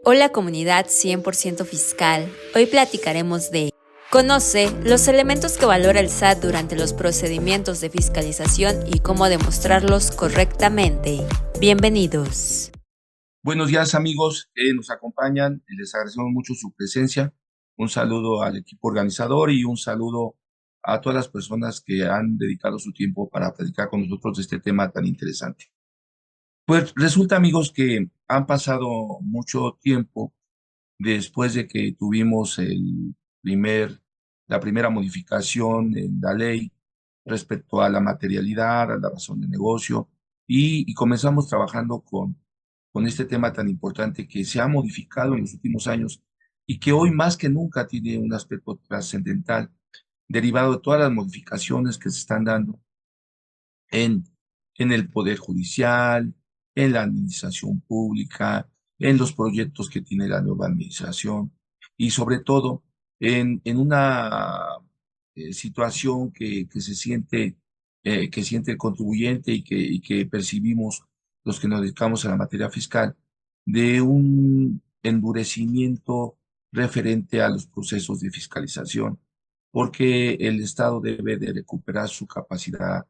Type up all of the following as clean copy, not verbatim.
Hola comunidad 100% fiscal. Hoy platicaremos de Conoce los elementos que valora el SAT durante los procedimientos de fiscalización y cómo demostrarlos correctamente. Bienvenidos. Buenos días amigos que nos acompañan, les agradecemos mucho su presencia. Un saludo al equipo organizador y un saludo a todas las personas que han dedicado su tiempo para platicar con nosotros de este tema tan interesante. Pues resulta amigos que han pasado mucho tiempo después de que tuvimos la primera modificación en la ley respecto a la materialidad, a la razón de negocio, y comenzamos trabajando con este tema tan importante que se ha modificado en los últimos años y que hoy más que nunca tiene un aspecto trascendental derivado de todas las modificaciones que se están dando en, en el Poder Judicial, en la administración pública, en los proyectos que tiene la nueva administración y sobre todo en una situación que se siente, que siente el contribuyente y que percibimos los que nos dedicamos a la materia fiscal, de un endurecimiento referente a los procesos de fiscalización, porque el Estado debe de recuperar su capacidad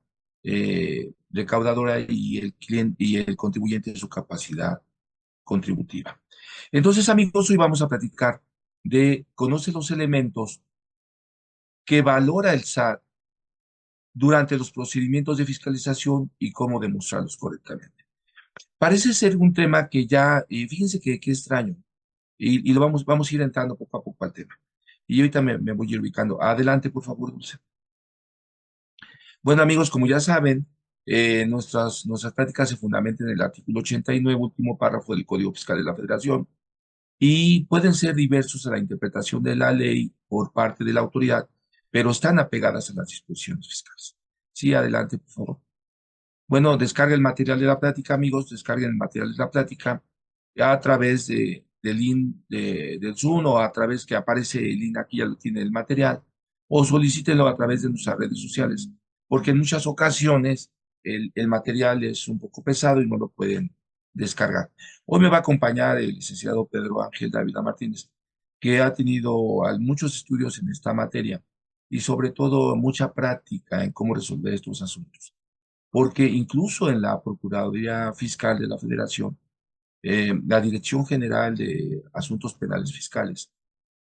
recaudadora y el cliente y el contribuyente su capacidad contributiva. Entonces, amigos, hoy vamos a platicar de conoce los elementos que valora el SAT durante los procedimientos de fiscalización y cómo demostrarlos correctamente. Parece ser un tema que ya, fíjense que extraño, y lo vamos a ir entrando poco a poco al tema. Y ahorita me voy a ir ubicando. Adelante, por favor, Dulce. Bueno, amigos, como ya saben, nuestras prácticas se fundamentan en el artículo 89, último párrafo del Código Fiscal de la Federación, y pueden ser diversos a la interpretación de la ley por parte de la autoridad, pero están apegadas a las disposiciones fiscales. Sí, adelante, por favor. Bueno, descarguen el material de la plática, amigos, descarguen el material de la plática a través del link del Zoom o a través que aparece el link aquí, ya lo tiene el material, o solicítenlo a través de nuestras redes sociales, porque en muchas ocasiones el material es un poco pesado y no lo pueden descargar. Hoy me va a acompañar el licenciado Pedro Ángel Dávila Martínez, que ha tenido muchos estudios en esta materia y sobre todo mucha práctica en cómo resolver estos asuntos, porque incluso en la Procuraduría Fiscal de la Federación, la Dirección General de Asuntos Penales Fiscales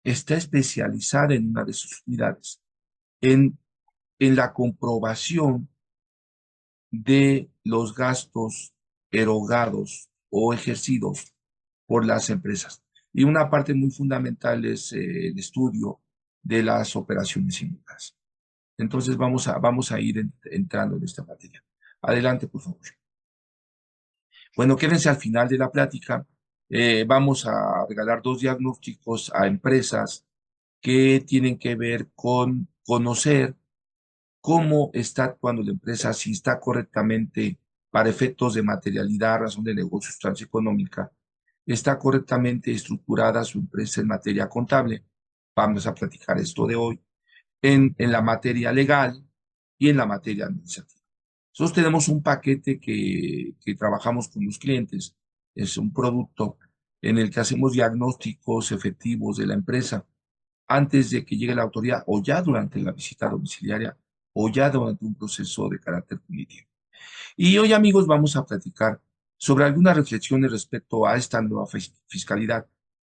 está especializada en una de sus unidades, en, en la comprobación de los gastos erogados o ejercidos por las empresas. Y una parte muy fundamental es el estudio de las operaciones simultáneas. Entonces vamos a ir entrando en esta materia. Adelante, por favor. Bueno, quédense al final de la plática. Vamos a regalar dos diagnósticos a empresas que tienen que ver con conocer cómo está actuando la empresa, si está correctamente para efectos de materialidad, razón de negocio, sustancia económica, está correctamente estructurada su empresa en materia contable. Vamos a platicar esto de hoy en la materia legal y en la materia administrativa. Nosotros tenemos un paquete que trabajamos con los clientes, es un producto en el que hacemos diagnósticos efectivos de la empresa antes de que llegue la autoridad o ya durante la visita domiciliaria o ya durante un proceso de carácter punitivo. Y hoy, amigos, vamos a platicar sobre algunas reflexiones respecto a esta nueva fiscalidad,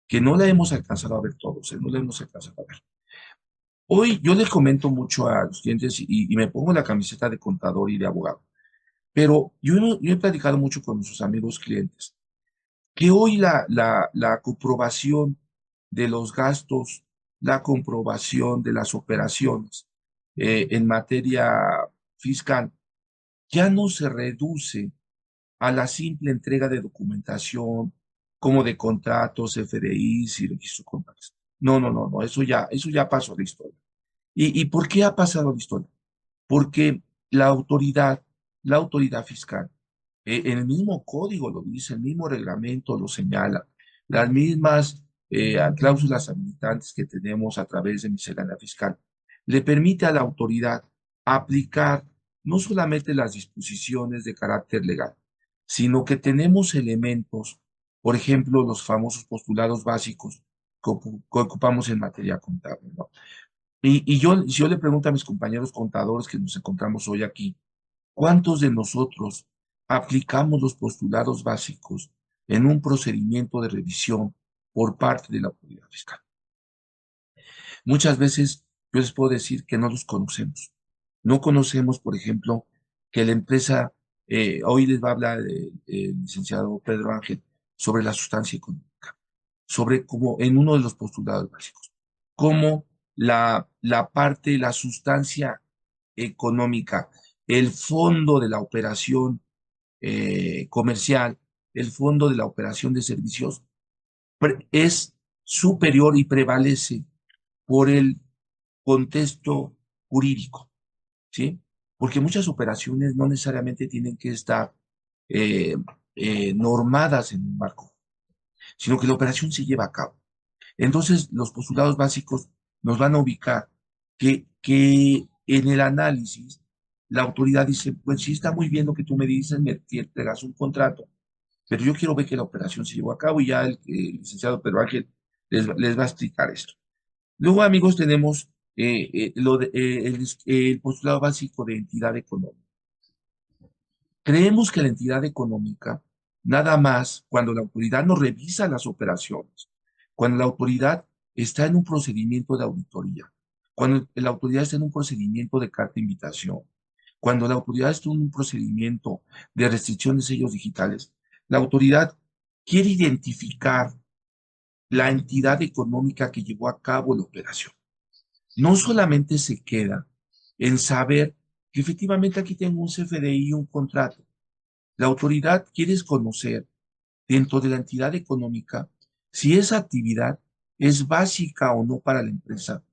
que no la hemos alcanzado a ver todos, no la hemos alcanzado a ver. Hoy yo les comento mucho a los clientes y me pongo la camiseta de contador y de abogado, pero yo he platicado mucho con nuestros amigos clientes que hoy la comprobación de los gastos, la comprobación de las operaciones en materia fiscal ya no se reduce a la simple entrega de documentación como de contratos, FDIs y registros contables. No, no, no, no, eso ya pasó de historia. Y por qué ha pasado la historia? Porque la autoridad fiscal, en el mismo código lo dice, el mismo reglamento lo señala, las mismas cláusulas habilitantes que tenemos a través de miscelánea fiscal, le permite a la autoridad aplicar no solamente las disposiciones de carácter legal, sino que tenemos elementos Por ejemplo, los famosos postulados básicos que ocupamos en materia contable, ¿no? Si yo le pregunto a mis compañeros contadores que nos encontramos hoy aquí, ¿cuántos de nosotros aplicamos los postulados básicos en un procedimiento de revisión por parte de la autoridad fiscal? Muchas veces yo les puedo decir que no los conocemos. No conocemos, por ejemplo, que la empresa, hoy les va a hablar el licenciado Pedro Ángel sobre la sustancia económica, sobre cómo en uno de los postulados básicos, cómo la parte, la sustancia económica, el fondo de la operación comercial, el fondo de la operación de servicios, es superior y prevalece por el contexto jurídico, ¿sí? Porque muchas operaciones no necesariamente tienen que estar eh, normadas en un marco, sino que la operación se lleva a cabo. Entonces, los postulados básicos nos van a ubicar que en el análisis la autoridad dice, pues sí está muy bien lo que tú me dices, me entregas un contrato, pero yo quiero ver que la operación se llevó a cabo y ya el licenciado Pedro Ángel les va a explicar esto. Luego, amigos, tenemos el postulado básico de entidad económica. Creemos que la entidad económica, nada más cuando la autoridad no revisa las operaciones, cuando la autoridad está en un procedimiento de auditoría, cuando la autoridad está en un procedimiento de carta de invitación, cuando la autoridad está en un procedimiento de restricción de sellos digitales, la autoridad quiere identificar la entidad económica que llevó a cabo la operación. No solamente se queda en saber que efectivamente aquí tengo un CFDI y un contrato. La autoridad quiere conocer dentro de la entidad económica si esa actividad es básica o no para la empresa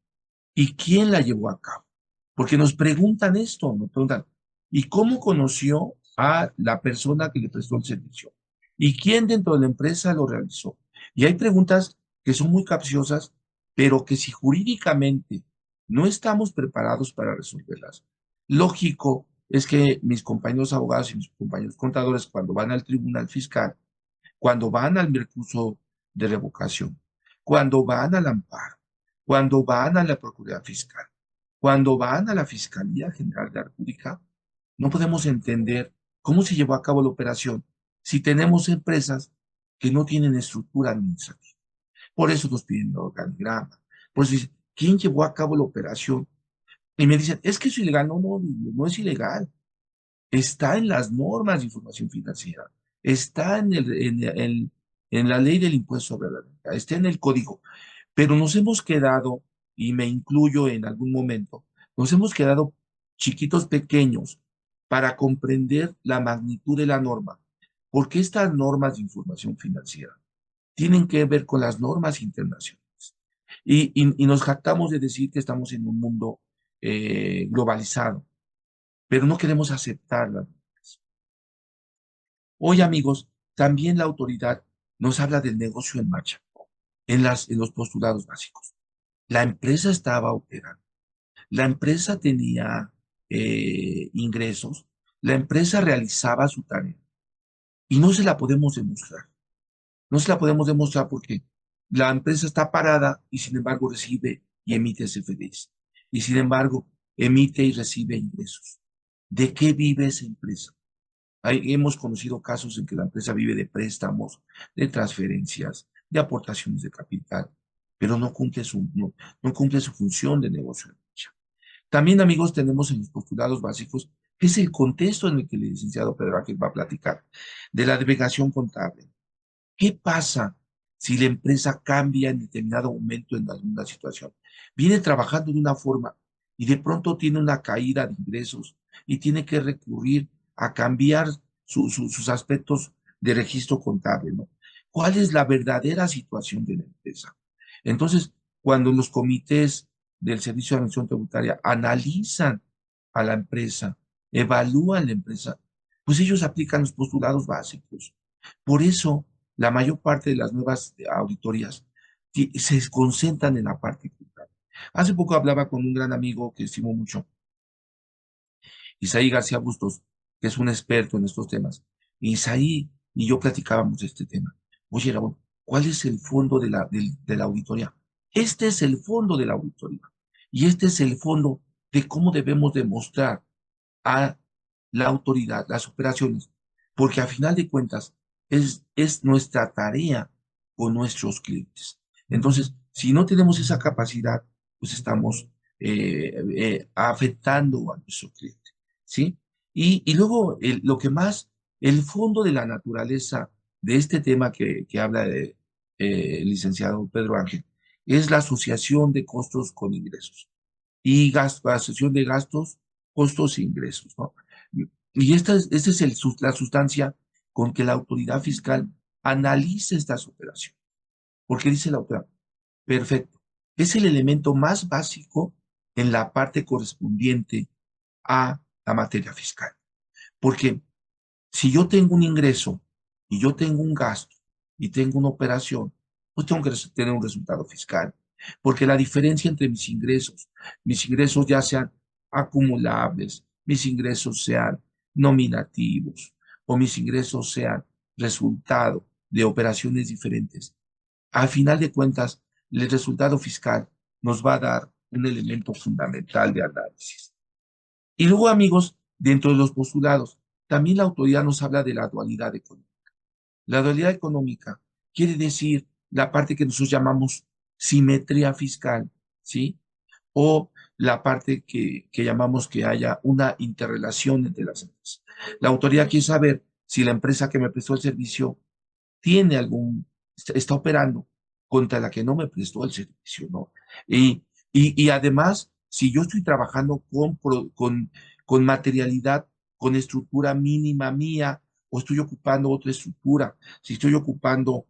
y quién la llevó a cabo. Porque nos preguntan esto, nos preguntan, ¿y cómo conoció a la persona que le prestó el servicio? ¿Y quién dentro de la empresa lo realizó? Y hay preguntas que son muy capciosas, pero que si jurídicamente no estamos preparados para resolverlas, lógico es que mis compañeros abogados y mis compañeros contadores, cuando van al tribunal fiscal, cuando van al recurso de revocación, cuando van al amparo, cuando van a la Procuraduría Fiscal, cuando van a la Fiscalía General de la República, no podemos entender cómo se llevó a cabo la operación si tenemos empresas que no tienen estructura administrativa. Por eso nos piden el organigrama. Por eso dicen, ¿quién llevó a cabo la operación? Y me dicen, es que es ilegal. No, no, no es ilegal. Está en las normas de información financiera, está en la ley del impuesto sobre la renta, está en el código, pero nos hemos quedado, y me incluyo en algún momento, nos hemos quedado chiquitos pequeños para comprender la magnitud de la norma, porque estas normas de información financiera tienen que ver con las normas internacionales. Y nos jactamos de decir que estamos en un mundo globalizado, pero no queremos aceptarla. Hoy, amigos, también la autoridad nos habla del negocio en marcha, en los postulados básicos. La empresa estaba operando, la empresa tenía ingresos, la empresa realizaba su tarea y no se la podemos demostrar. No se la podemos demostrar porque la empresa está parada y sin embargo recibe y emite CFDs. Y sin embargo emite y recibe ingresos. ¿De qué vive esa empresa? Hemos conocido casos en que la empresa vive de préstamos, de transferencias, de aportaciones de capital, pero no cumple su función de negocio. También, amigos, tenemos en los postulados básicos, que es el contexto en el que el licenciado Pedro Ángel va a platicar, de la navegación contable. ¿Qué pasa si la empresa cambia en determinado momento en alguna situación? Viene trabajando de una forma y de pronto tiene una caída de ingresos y tiene que recurrir a cambiar sus aspectos de registro contable, ¿no? ¿Cuál es la verdadera situación de la empresa? Entonces, cuando los comités del Servicio de Administración Tributaria analizan a la empresa, evalúan la empresa, pues ellos aplican los postulados básicos. Por eso, la mayor parte de las nuevas auditorías se concentran en la parte contable. Hace poco hablaba con un gran amigo que estimo mucho, Isaí García Bustos, que es un experto en estos temas. Isaí y yo platicábamos de este tema. Oye, Raúl, ¿cuál es el fondo de la auditoría? Este es el fondo de la auditoría. Y este es el fondo de cómo debemos demostrar a la autoridad las operaciones. Porque a final de cuentas es nuestra tarea con nuestros clientes. Entonces, si no tenemos esa capacidad, pues estamos afectando a nuestro cliente. ¿Sí? Y luego, lo que más, el fondo de la naturaleza de este tema que habla el licenciado Pedro Ángel, es la asociación de costos con ingresos y asociación de gastos, costos e ingresos, ¿no? Y esta es la sustancia con que la autoridad fiscal analiza estas operaciones. Porque dice la autoridad, perfecto, es el elemento más básico en la parte correspondiente a la materia fiscal. Porque si yo tengo un ingreso y yo tengo un gasto y tengo una operación, pues tengo que tener un resultado fiscal. Porque la diferencia entre mis ingresos ya sean acumulables, mis ingresos sean nominativos o mis ingresos sean resultado de operaciones diferentes, al final de cuentas, el resultado fiscal nos va a dar un elemento fundamental de análisis. Y luego, amigos, dentro de los postulados, también la autoridad nos habla de la dualidad económica. La dualidad económica quiere decir la parte que nosotros llamamos simetría fiscal, ¿sí? O la parte que llamamos que haya una interrelación entre las empresas. La autoridad quiere saber si la empresa que me prestó el servicio tiene está operando contra la que no me prestó el servicio, ¿no? Y además, si yo estoy trabajando con materialidad, con estructura mínima mía, o estoy ocupando otra estructura, si estoy ocupando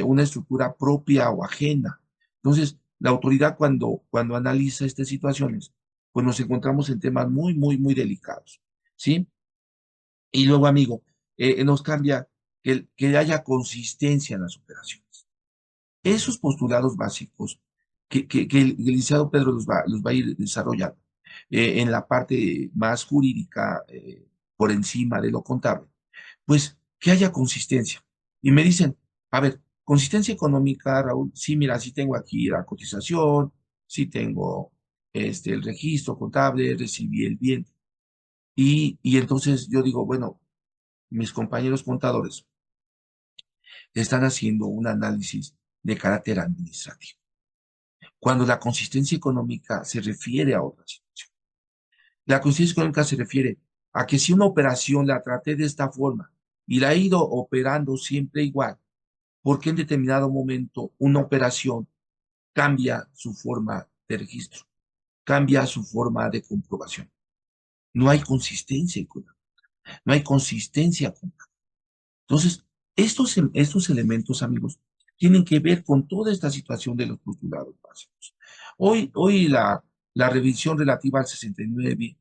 una estructura propia o ajena. Entonces, la autoridad cuando analiza estas situaciones, pues nos encontramos en temas muy, muy, muy delicados, ¿sí? Y luego, amigo, nos cambia que haya consistencia en las operaciones. Esos postulados básicos que el licenciado Pedro los va a ir desarrollando en la parte más jurídica, por encima de lo contable, pues que haya consistencia. Y me dicen, a ver, consistencia económica, Raúl, sí, mira, sí tengo aquí la cotización, sí tengo el registro contable, recibí el bien. Y entonces yo digo, bueno, mis compañeros contadores están haciendo un análisis de carácter administrativo, cuando la consistencia económica se refiere a otra situación. La consistencia económica se refiere a que si una operación la traté de esta forma y la he ido operando siempre igual, ¿por qué en determinado momento una operación cambia su forma de registro, cambia su forma de comprobación? No hay consistencia económica, no hay consistencia contable. Entonces, estos elementos, amigos, tienen que ver con toda esta situación de los postulados básicos. Hoy la revisión relativa al 69B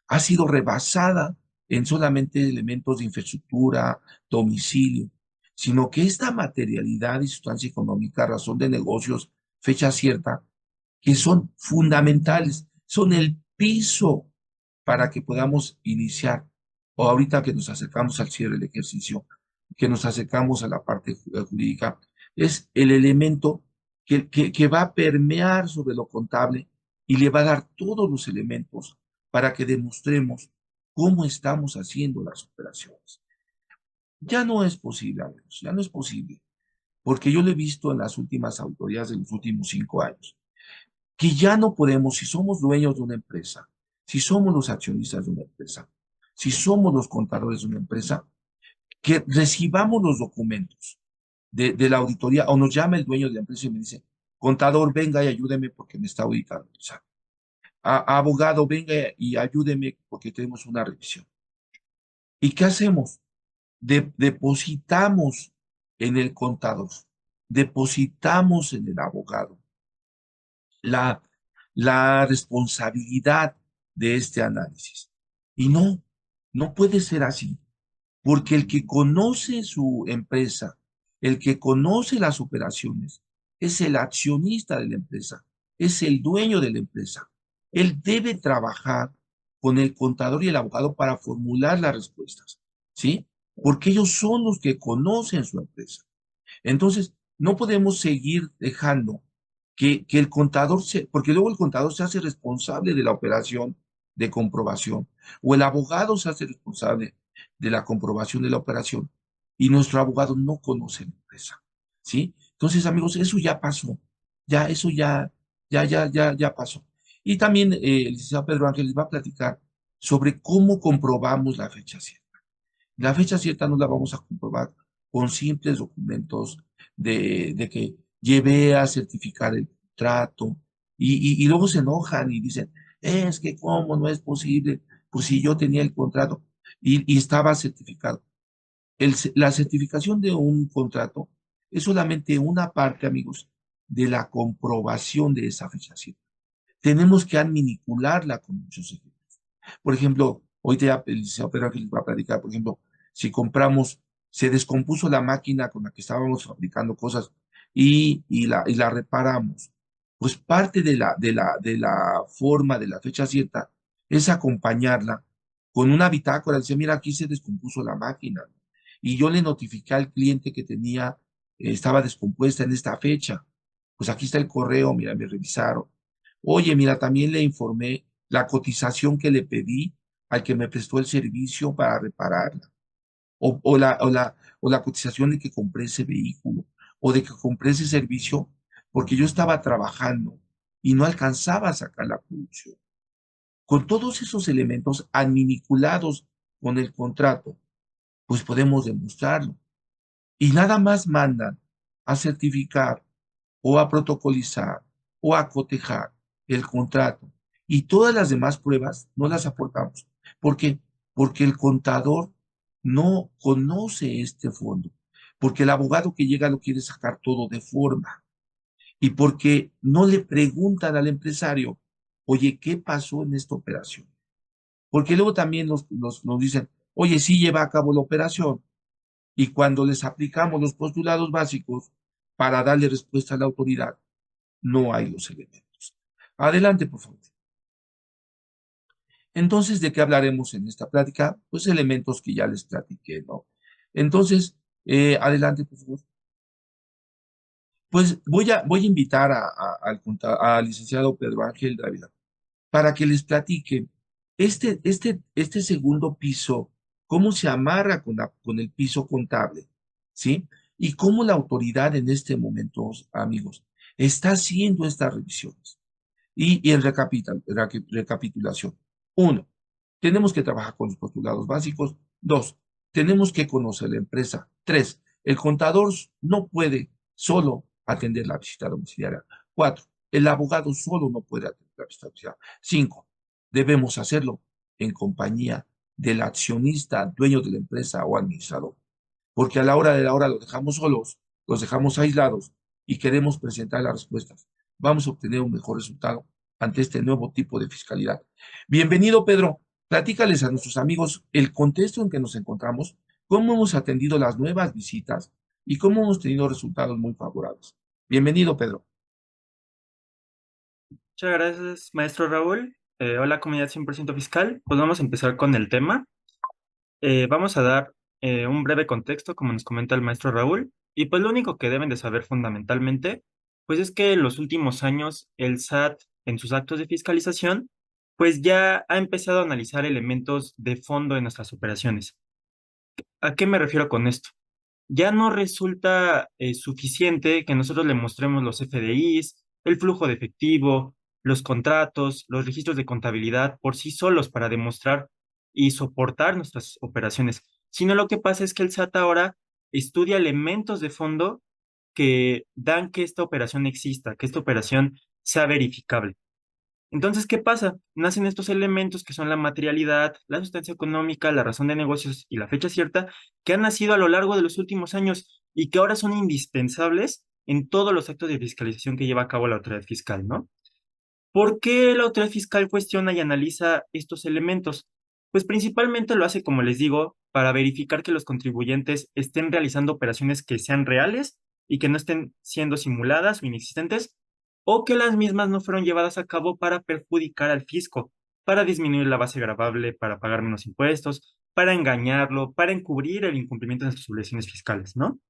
ha sido rebasada en solamente elementos de infraestructura, domicilio, sino que esta materialidad y sustancia económica, razón de negocios, fecha cierta, que son fundamentales, son el piso para que podamos iniciar, o ahorita que nos acercamos al cierre del ejercicio, que nos acercamos a la parte jurídica, es el elemento que va a permear sobre lo contable y le va a dar todos los elementos para que demostremos cómo estamos haciendo las operaciones. Ya no es posible, amigos, ya no es posible, porque yo lo he visto en las últimas autoridades de los últimos 5 años que ya no podemos, si somos dueños de una empresa, si somos los accionistas de una empresa, si somos los contadores de una empresa, que recibamos los documentos de la auditoría o nos llama el dueño de la empresa y me dice, contador, venga y ayúdeme porque me está auditando. O sea, abogado, venga y ayúdeme porque tenemos una revisión. ¿Y qué hacemos? Depositamos en el contador, depositamos en el abogado la, la responsabilidad de este análisis. Y no, no puede ser así, porque el que conoce su empresa, el que conoce las operaciones, es el accionista de la empresa, es el dueño de la empresa. Él debe trabajar con el contador y el abogado para formular las respuestas, ¿sí? Porque ellos son los que conocen su empresa. Entonces, no podemos seguir dejando que el contador porque luego el contador se hace responsable de la operación de comprobación, o el abogado se hace responsable de la comprobación de la operación, y nuestro abogado no conoce la empresa, ¿sí? Entonces, amigos, eso ya pasó, eso ya pasó. Y también el licenciado Pedro Ángel les va a platicar sobre cómo comprobamos la fecha cierta. La fecha cierta no la vamos a comprobar con simples documentos de que llevé a certificar el contrato y luego se enojan y dicen, es que cómo no es posible, pues si yo tenía el contrato y estaba certificado. La certificación de un contrato es solamente una parte, amigos, de la comprobación de esa fecha cierta. Tenemos que adminicularla con muchos ejemplos. Por ejemplo, hoy el licenciado Pedro Ángel va a platicar, por ejemplo, si compramos, se descompuso la máquina con la que estábamos fabricando cosas y la reparamos, pues parte de la forma, de la fecha cierta, es acompañarla con una bitácora, dice, mira, aquí se descompuso la máquina. Y yo le notifiqué al cliente que tenía, estaba descompuesta en esta fecha. Pues aquí está el correo, mira, me revisaron. Oye, mira, también le informé la cotización que le pedí al que me prestó el servicio para repararla, o la cotización de que compré ese vehículo, o de que compré ese servicio porque yo estaba trabajando y no alcanzaba a sacar la producción. Con todos esos elementos adminiculados con el contrato, pues podemos demostrarlo. Y nada más mandan a certificar o a protocolizar o a cotejar el contrato. Y todas las demás pruebas no las aportamos. ¿Por qué? Porque el contador no conoce este fondo, porque el abogado que llega lo quiere sacar todo de forma y porque no le preguntan al empresario, oye, ¿qué pasó en esta operación? Porque luego también nos dicen, oye, sí lleva a cabo la operación, y cuando les aplicamos los postulados básicos para darle respuesta a la autoridad, no hay los elementos. Adelante, por favor. Entonces, ¿de qué hablaremos en esta plática? Pues elementos que ya les platiqué, ¿no? Entonces, adelante, por favor. Pues voy a invitar al licenciado Pedro Ángel Dávila para que les platique este segundo piso, cómo se amarra con el piso contable, ¿sí? Y cómo la autoridad en este momento, amigos, está haciendo estas revisiones. Y en recapitulación. Uno, tenemos que trabajar con los postulados básicos. Dos, tenemos que conocer la empresa. Tres, el contador no puede solo atender la visita domiciliaria. Cuatro, el abogado solo no puede atender la visita domiciliaria. Cinco, debemos hacerlo en compañía del accionista, dueño de la empresa o administrador. Porque a la hora de la hora los dejamos solos, los dejamos aislados y queremos presentar las respuestas. Vamos a obtener un mejor resultado ante este nuevo tipo de fiscalidad. Bienvenido, Pedro. Platícales a nuestros amigos el contexto en que nos encontramos, cómo hemos atendido las nuevas visitas y cómo hemos tenido resultados muy favorables. Bienvenido, Pedro. Muchas gracias, maestro Raúl. Hola, comunidad 100% fiscal. Pues vamos a empezar con el tema. Vamos a dar un breve contexto, como nos comenta el maestro Raúl. Y pues lo único que deben de saber fundamentalmente, pues es que en los últimos años el SAT, en sus actos de fiscalización, pues ya ha empezado a analizar elementos de fondo en nuestras operaciones. ¿A qué me refiero con esto? Ya no resulta suficiente que nosotros le mostremos los FDIs, el flujo de efectivo, los contratos, los registros de contabilidad por sí solos para demostrar y soportar nuestras operaciones, sino lo que pasa es que el SAT ahora estudia elementos de fondo que dan que esta operación exista, que esta operación sea verificable. Entonces, ¿qué pasa? Nacen estos elementos que son la materialidad, la sustancia económica, la razón de negocios y la fecha cierta, que han nacido a lo largo de los últimos años y que ahora son indispensables en todos los actos de fiscalización que lleva a cabo la autoridad fiscal, ¿no? ¿Por qué la autoridad fiscal cuestiona y analiza estos elementos? Pues principalmente lo hace, como les digo, para verificar que los contribuyentes estén realizando operaciones que sean reales y que no estén siendo simuladas o inexistentes, o que las mismas no fueron llevadas a cabo para perjudicar al fisco, para disminuir la base gravable, para pagar menos impuestos, para engañarlo, para encubrir el incumplimiento de sus obligaciones fiscales, ¿no?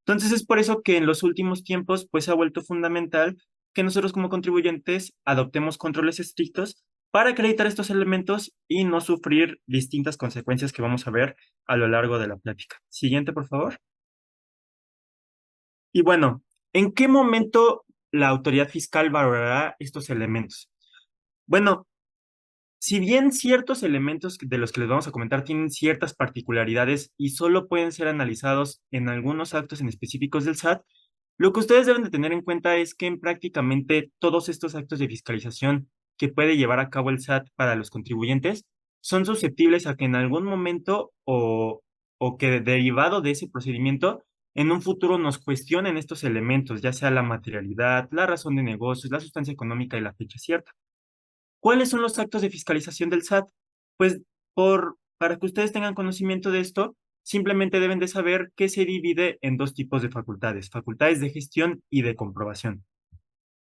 Entonces es por eso que en los últimos tiempos pues se ha vuelto fundamental que nosotros como contribuyentes adoptemos controles estrictos para acreditar estos elementos y no sufrir distintas consecuencias que vamos a ver a lo largo de la plática. Siguiente, por favor. Y bueno, ¿en qué momento la autoridad fiscal valorará estos elementos? Bueno, si bien ciertos elementos de los que les vamos a comentar tienen ciertas particularidades y solo pueden ser analizados en algunos actos en específicos del SAT, lo que ustedes deben de tener en cuenta es que en prácticamente todos estos actos de fiscalización que puede llevar a cabo el SAT para los contribuyentes son susceptibles a que en algún momento o que derivado de ese procedimiento, en un futuro nos cuestionen estos elementos, ya sea la materialidad, la razón de negocios, la sustancia económica y la fecha cierta. ¿Cuáles son los actos de fiscalización del SAT? Pues para que ustedes tengan conocimiento de esto, simplemente deben de saber que se divide en dos tipos de facultades, facultades de gestión y de comprobación.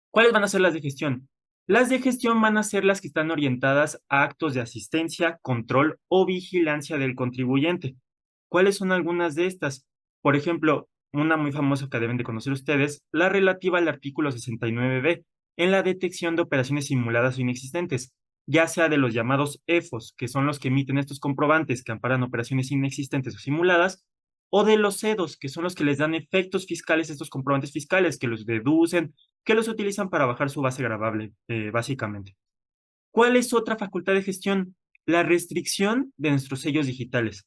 ¿Cuáles van a ser las de gestión? Las de gestión van a ser las que están orientadas a actos de asistencia, control o vigilancia del contribuyente. ¿Cuáles son algunas de estas? Por ejemplo, una muy famosa que deben de conocer ustedes, la relativa al artículo 69b, en la detección de operaciones simuladas o inexistentes, ya sea de los llamados EFOS, que son los que emiten estos comprobantes que amparan operaciones inexistentes o simuladas, o de los CEDOS, que son los que les dan efectos fiscales a estos comprobantes fiscales, que los deducen, que los utilizan para bajar su base gravable, básicamente. ¿Cuál es otra facultad de gestión? La restricción de nuestros sellos digitales,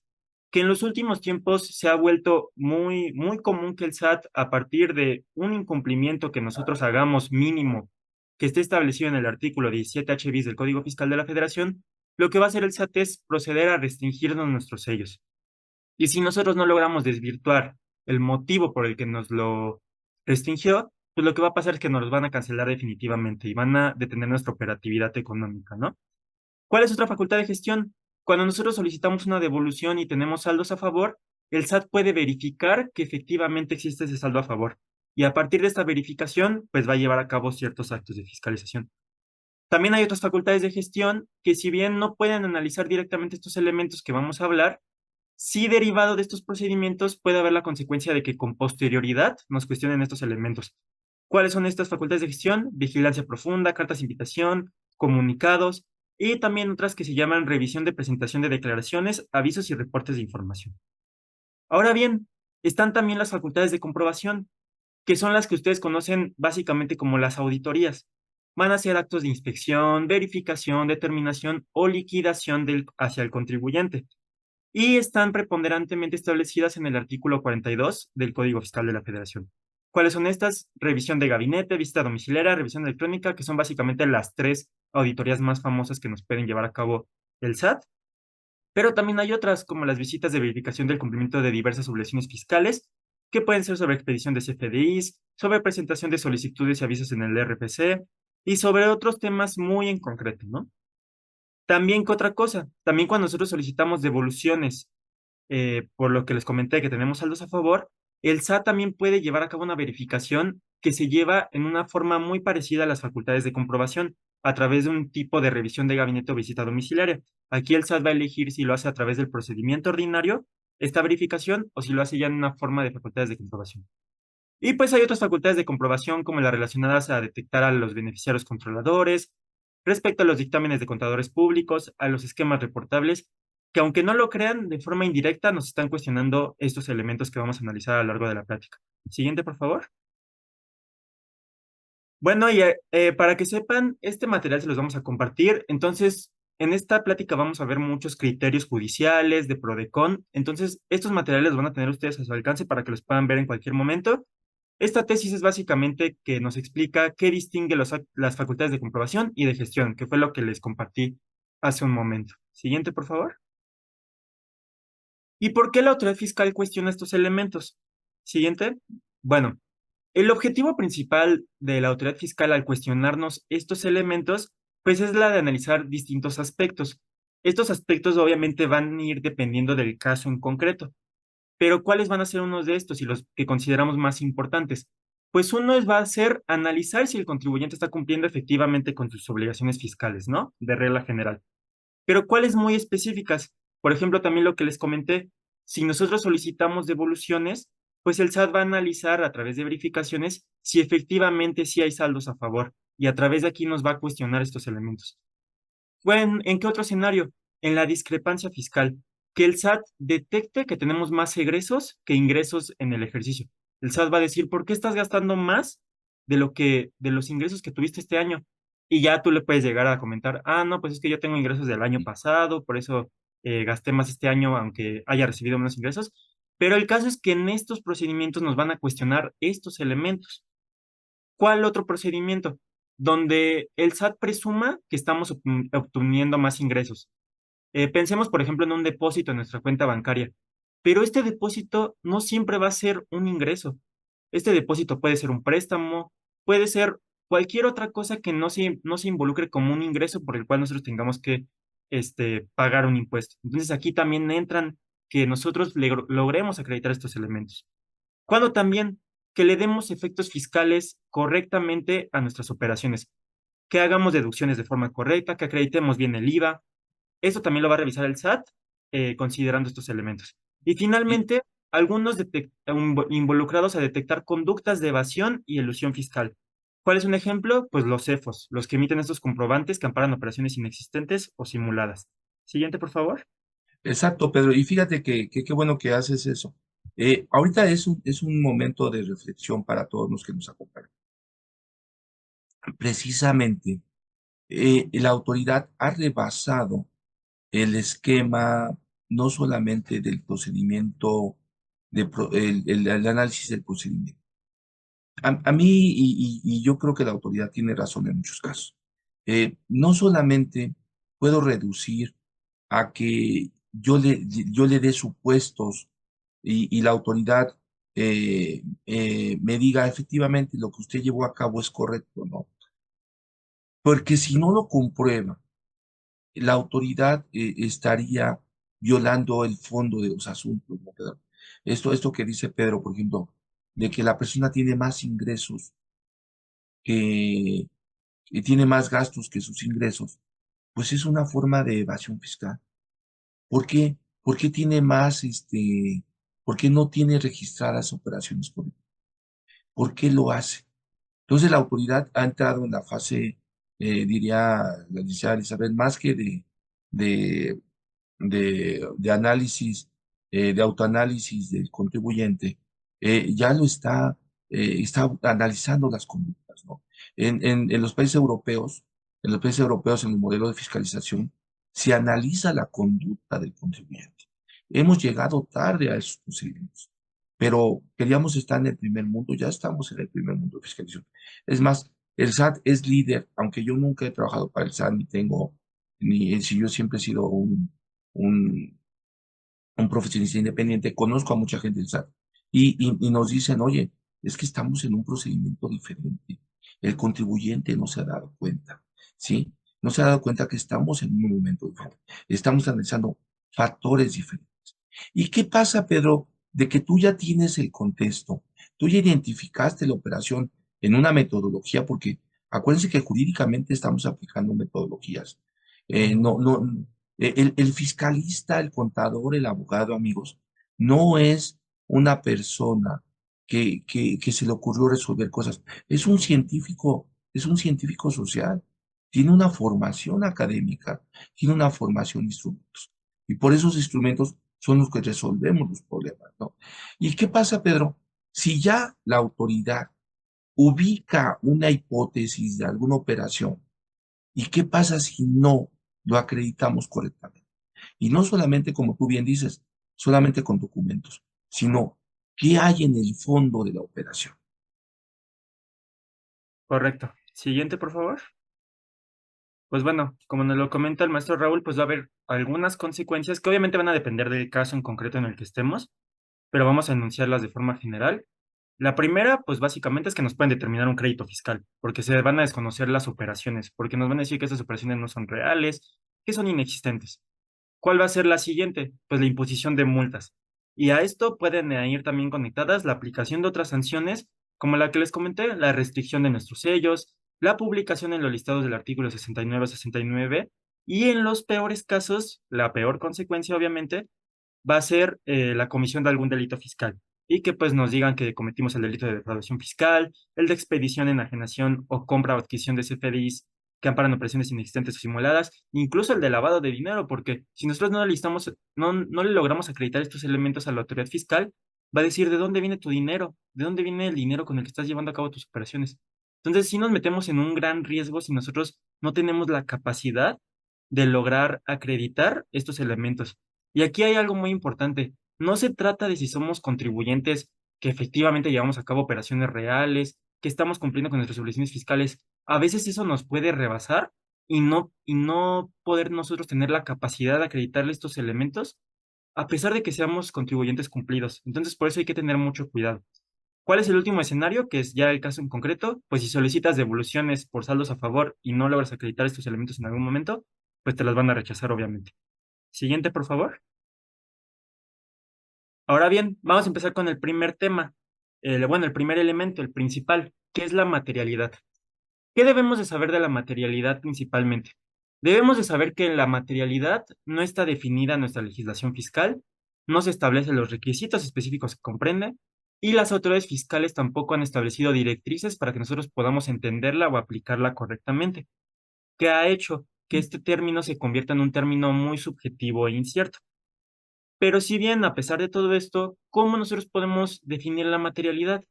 que en los últimos tiempos se ha vuelto muy, muy común que el SAT, a partir de un incumplimiento que nosotros hagamos mínimo, que esté establecido en el artículo 17H bis del Código Fiscal de la Federación, lo que va a hacer el SAT es proceder a restringirnos nuestros sellos. Y si nosotros no logramos desvirtuar el motivo por el que nos lo restringió, pues lo que va a pasar es que nos los van a cancelar definitivamente y van a detener nuestra operatividad económica, ¿no? ¿Cuál es otra facultad de gestión? Cuando nosotros solicitamos una devolución y tenemos saldos a favor, el SAT puede verificar que efectivamente existe ese saldo a favor. Y a partir de esta verificación, pues va a llevar a cabo ciertos actos de fiscalización. También hay otras facultades de gestión que, si bien no pueden analizar directamente estos elementos que vamos a hablar, sí, derivado de estos procedimientos puede haber la consecuencia de que con posterioridad nos cuestionen estos elementos. ¿Cuáles son estas facultades de gestión? Vigilancia profunda, cartas de invitación, comunicados y también otras que se llaman revisión de presentación de declaraciones, avisos y reportes de información. Ahora bien, están también las facultades de comprobación, que son las que ustedes conocen básicamente como las auditorías. Van a ser actos de inspección, verificación, determinación o liquidación hacia el contribuyente y están preponderantemente establecidas en el artículo 42 del Código Fiscal de la Federación. ¿Cuáles son estas? Revisión de gabinete, visita domiciliaria, revisión electrónica, que son básicamente las tres auditorías más famosas que nos pueden llevar a cabo el SAT. Pero también hay otras, como las visitas de verificación del cumplimiento de diversas obligaciones fiscales, que pueden ser sobre expedición de CFDIs, sobre presentación de solicitudes y avisos en el RPC, y sobre otros temas muy en concreto, ¿no? También, ¿qué otra cosa? También cuando nosotros solicitamos devoluciones, por lo que les comenté que tenemos saldos a favor, el SAT también puede llevar a cabo una verificación que se lleva en una forma muy parecida a las facultades de comprobación, a través de un tipo de revisión de gabinete o visita domiciliaria. Aquí el SAT va a elegir si lo hace a través del procedimiento ordinario, esta verificación, o si lo hace ya en una forma de facultades de comprobación. Y pues hay otras facultades de comprobación como las relacionadas a detectar a los beneficiarios controladores, respecto a los dictámenes de contadores públicos, a los esquemas reportables, que aunque no lo crean, de forma indirecta nos están cuestionando estos elementos que vamos a analizar a lo largo de la plática. Siguiente, por favor. Bueno, y para que sepan, este material se los vamos a compartir. Entonces, en esta plática vamos a ver muchos criterios judiciales de PRODECON. Entonces, estos materiales los van a tener ustedes a su alcance para que los puedan ver en cualquier momento. Esta tesis es básicamente que nos explica qué distingue las facultades de comprobación y de gestión, que fue lo que les compartí hace un momento. Siguiente, por favor. ¿Y por qué la autoridad fiscal cuestiona estos elementos? Siguiente. Bueno, el objetivo principal de la autoridad fiscal al cuestionarnos estos elementos, pues es la de analizar distintos aspectos. Estos aspectos obviamente van a ir dependiendo del caso en concreto. Pero ¿cuáles van a ser unos de estos y los que consideramos más importantes? Pues va a ser analizar si el contribuyente está cumpliendo efectivamente con sus obligaciones fiscales, ¿no? De regla general. Pero ¿cuáles muy específicas? Por ejemplo, también lo que les comenté, si nosotros solicitamos devoluciones, pues el SAT va a analizar a través de verificaciones si efectivamente sí hay saldos a favor y a través de aquí nos va a cuestionar estos elementos. Bueno, ¿en qué otro escenario? En la discrepancia fiscal, que el SAT detecte que tenemos más egresos que ingresos en el ejercicio. El SAT va a decir, ¿por qué estás gastando más de los ingresos que tuviste este año? Y ya tú le puedes llegar a comentar, ah, no, pues es que yo tengo ingresos del año pasado, por eso gasté más este año, aunque haya recibido menos ingresos. Pero el caso es que en estos procedimientos nos van a cuestionar estos elementos. ¿Cuál otro procedimiento? Donde el SAT presuma que estamos obteniendo más ingresos. Pensemos, por ejemplo, en un depósito en nuestra cuenta bancaria, pero este depósito no siempre va a ser un ingreso. Este depósito puede ser un préstamo, puede ser cualquier otra cosa que no se involucre como un ingreso por el cual nosotros tengamos que pagar un impuesto. Entonces aquí también entran que nosotros logremos acreditar estos elementos. Cuando también que le demos efectos fiscales correctamente a nuestras operaciones, que hagamos deducciones de forma correcta, que acreditemos bien el IVA. Eso también lo va a revisar el SAT, considerando estos elementos. Y Y finalmente, algunos involucrados a detectar conductas de evasión y elusión fiscal. ¿Cuál es un ejemplo? Pues los CEFOS, los que emiten estos comprobantes que amparan operaciones inexistentes o simuladas. Siguiente, por favor. exacto, Pedro. Y fíjate que qué bueno que haces eso. Ahorita es un momento de reflexión para todos los que nos acompañan. Precisamente, la autoridad ha rebasado el esquema no solamente del procedimiento, el análisis del procedimiento. A mí, y yo creo que la autoridad tiene razón en muchos casos. No solamente puedo reducir a que yo le dé supuestos y la autoridad me diga efectivamente lo que usted llevó a cabo es correcto, ¿no? Porque si no lo comprueba, la autoridad estaría violando el fondo de los asuntos, ¿no, Pedro? Esto que dice Pedro, por ejemplo, de que la persona tiene más ingresos que, que tiene más gastos que sus ingresos, pues es una forma de evasión fiscal. ¿Por qué? ¿Por qué tiene más, por qué no tiene registradas operaciones por él? ¿Por qué lo hace? Entonces la autoridad ha entrado en la fase, diría la licenciada Elizabeth, más que de, de análisis, de autoanálisis del contribuyente, ya lo está analizando las conductas, ¿no? En los países europeos, en el modelo de fiscalización, se analiza la conducta del contribuyente. Hemos llegado tarde a esos procedimientos, pero queríamos estar en el primer mundo, ya estamos en el primer mundo de fiscalización. Es más, el SAT es líder, aunque yo nunca he trabajado para el SAT, ni si yo siempre he sido un, un profesionista independiente, conozco a mucha gente del SAT y nos dicen, oye, es que estamos en un procedimiento diferente. El contribuyente no se ha dado cuenta, ¿sí? No se ha dado cuenta que estamos en un momento diferente. Estamos analizando factores diferentes. ¿Y qué pasa, Pedro, de que tú ya tienes el contexto? Tú ya identificaste la operación en una metodología, porque acuérdense que jurídicamente estamos aplicando metodologías. No, no, el fiscalista, el contador, el abogado, amigos, no es una persona que se le ocurrió resolver cosas. Es un científico social. Tiene una formación académica, tiene una formación en instrumentos. Y por esos instrumentos son los que resolvemos los problemas, ¿no? ¿Y qué pasa, Pedro? Si ya la autoridad ubica una hipótesis de alguna operación, ¿y qué pasa si no lo acreditamos correctamente? Y no solamente, como tú bien dices, solamente con documentos, sino qué hay en el fondo de la operación. Correcto. Siguiente, por favor. Pues bueno, como nos lo comenta el maestro Raúl, pues va a haber algunas consecuencias que obviamente van a depender del caso en concreto en el que estemos, pero vamos a enunciarlas de forma general. La primera, pues básicamente es que nos pueden determinar un crédito fiscal, porque se van a desconocer las operaciones, porque nos van a decir que esas operaciones no son reales, que son inexistentes. ¿Cuál va a ser la siguiente? Pues la imposición de multas. Y a esto pueden ir también conectadas la aplicación de otras sanciones, como la que les comenté, la restricción de nuestros sellos, la publicación en los listados del artículo 69 a 69, y en los peores casos, la peor consecuencia obviamente, va a ser la comisión de algún delito fiscal. y que pues nos digan que cometimos el delito de defraudación fiscal, el de expedición, enajenación o compra o adquisición de CFDIs que amparan operaciones inexistentes o simuladas, incluso el de lavado de dinero, porque si nosotros no le listamos, no le logramos acreditar estos elementos a la autoridad fiscal, va a decir de dónde viene tu dinero, de dónde viene el dinero con el que estás llevando a cabo tus operaciones. Entonces, sí nos metemos en un gran riesgo si nosotros no tenemos la capacidad de lograr acreditar estos elementos. Y aquí hay algo muy importante. No se trata de si somos contribuyentes que efectivamente llevamos a cabo operaciones reales, que estamos cumpliendo con nuestras obligaciones fiscales. A veces eso nos puede rebasar y no poder nosotros tener la capacidad de acreditarle estos elementos, a pesar de que seamos contribuyentes cumplidos. Entonces, por eso hay que tener mucho cuidado. ¿Cuál es el último escenario? Que es ya el caso en concreto. Pues si solicitas devoluciones por saldos a favor y no logras acreditar estos elementos en algún momento, pues te las van a rechazar, obviamente. Siguiente, por favor. Ahora bien, vamos a empezar con el primer tema. Bueno, el primer elemento, el principal, que es la materialidad. ¿Qué debemos de saber de la materialidad principalmente? Debemos de saber que la materialidad no está definida en nuestra legislación fiscal, no se establecen los requisitos específicos que comprende, y las autoridades fiscales tampoco han establecido directrices para que nosotros podamos entenderla o aplicarla correctamente, que ha hecho que este término se convierta en un término muy subjetivo e incierto. Pero si bien, a pesar de todo esto, ¿cómo nosotros podemos definir la materialidad?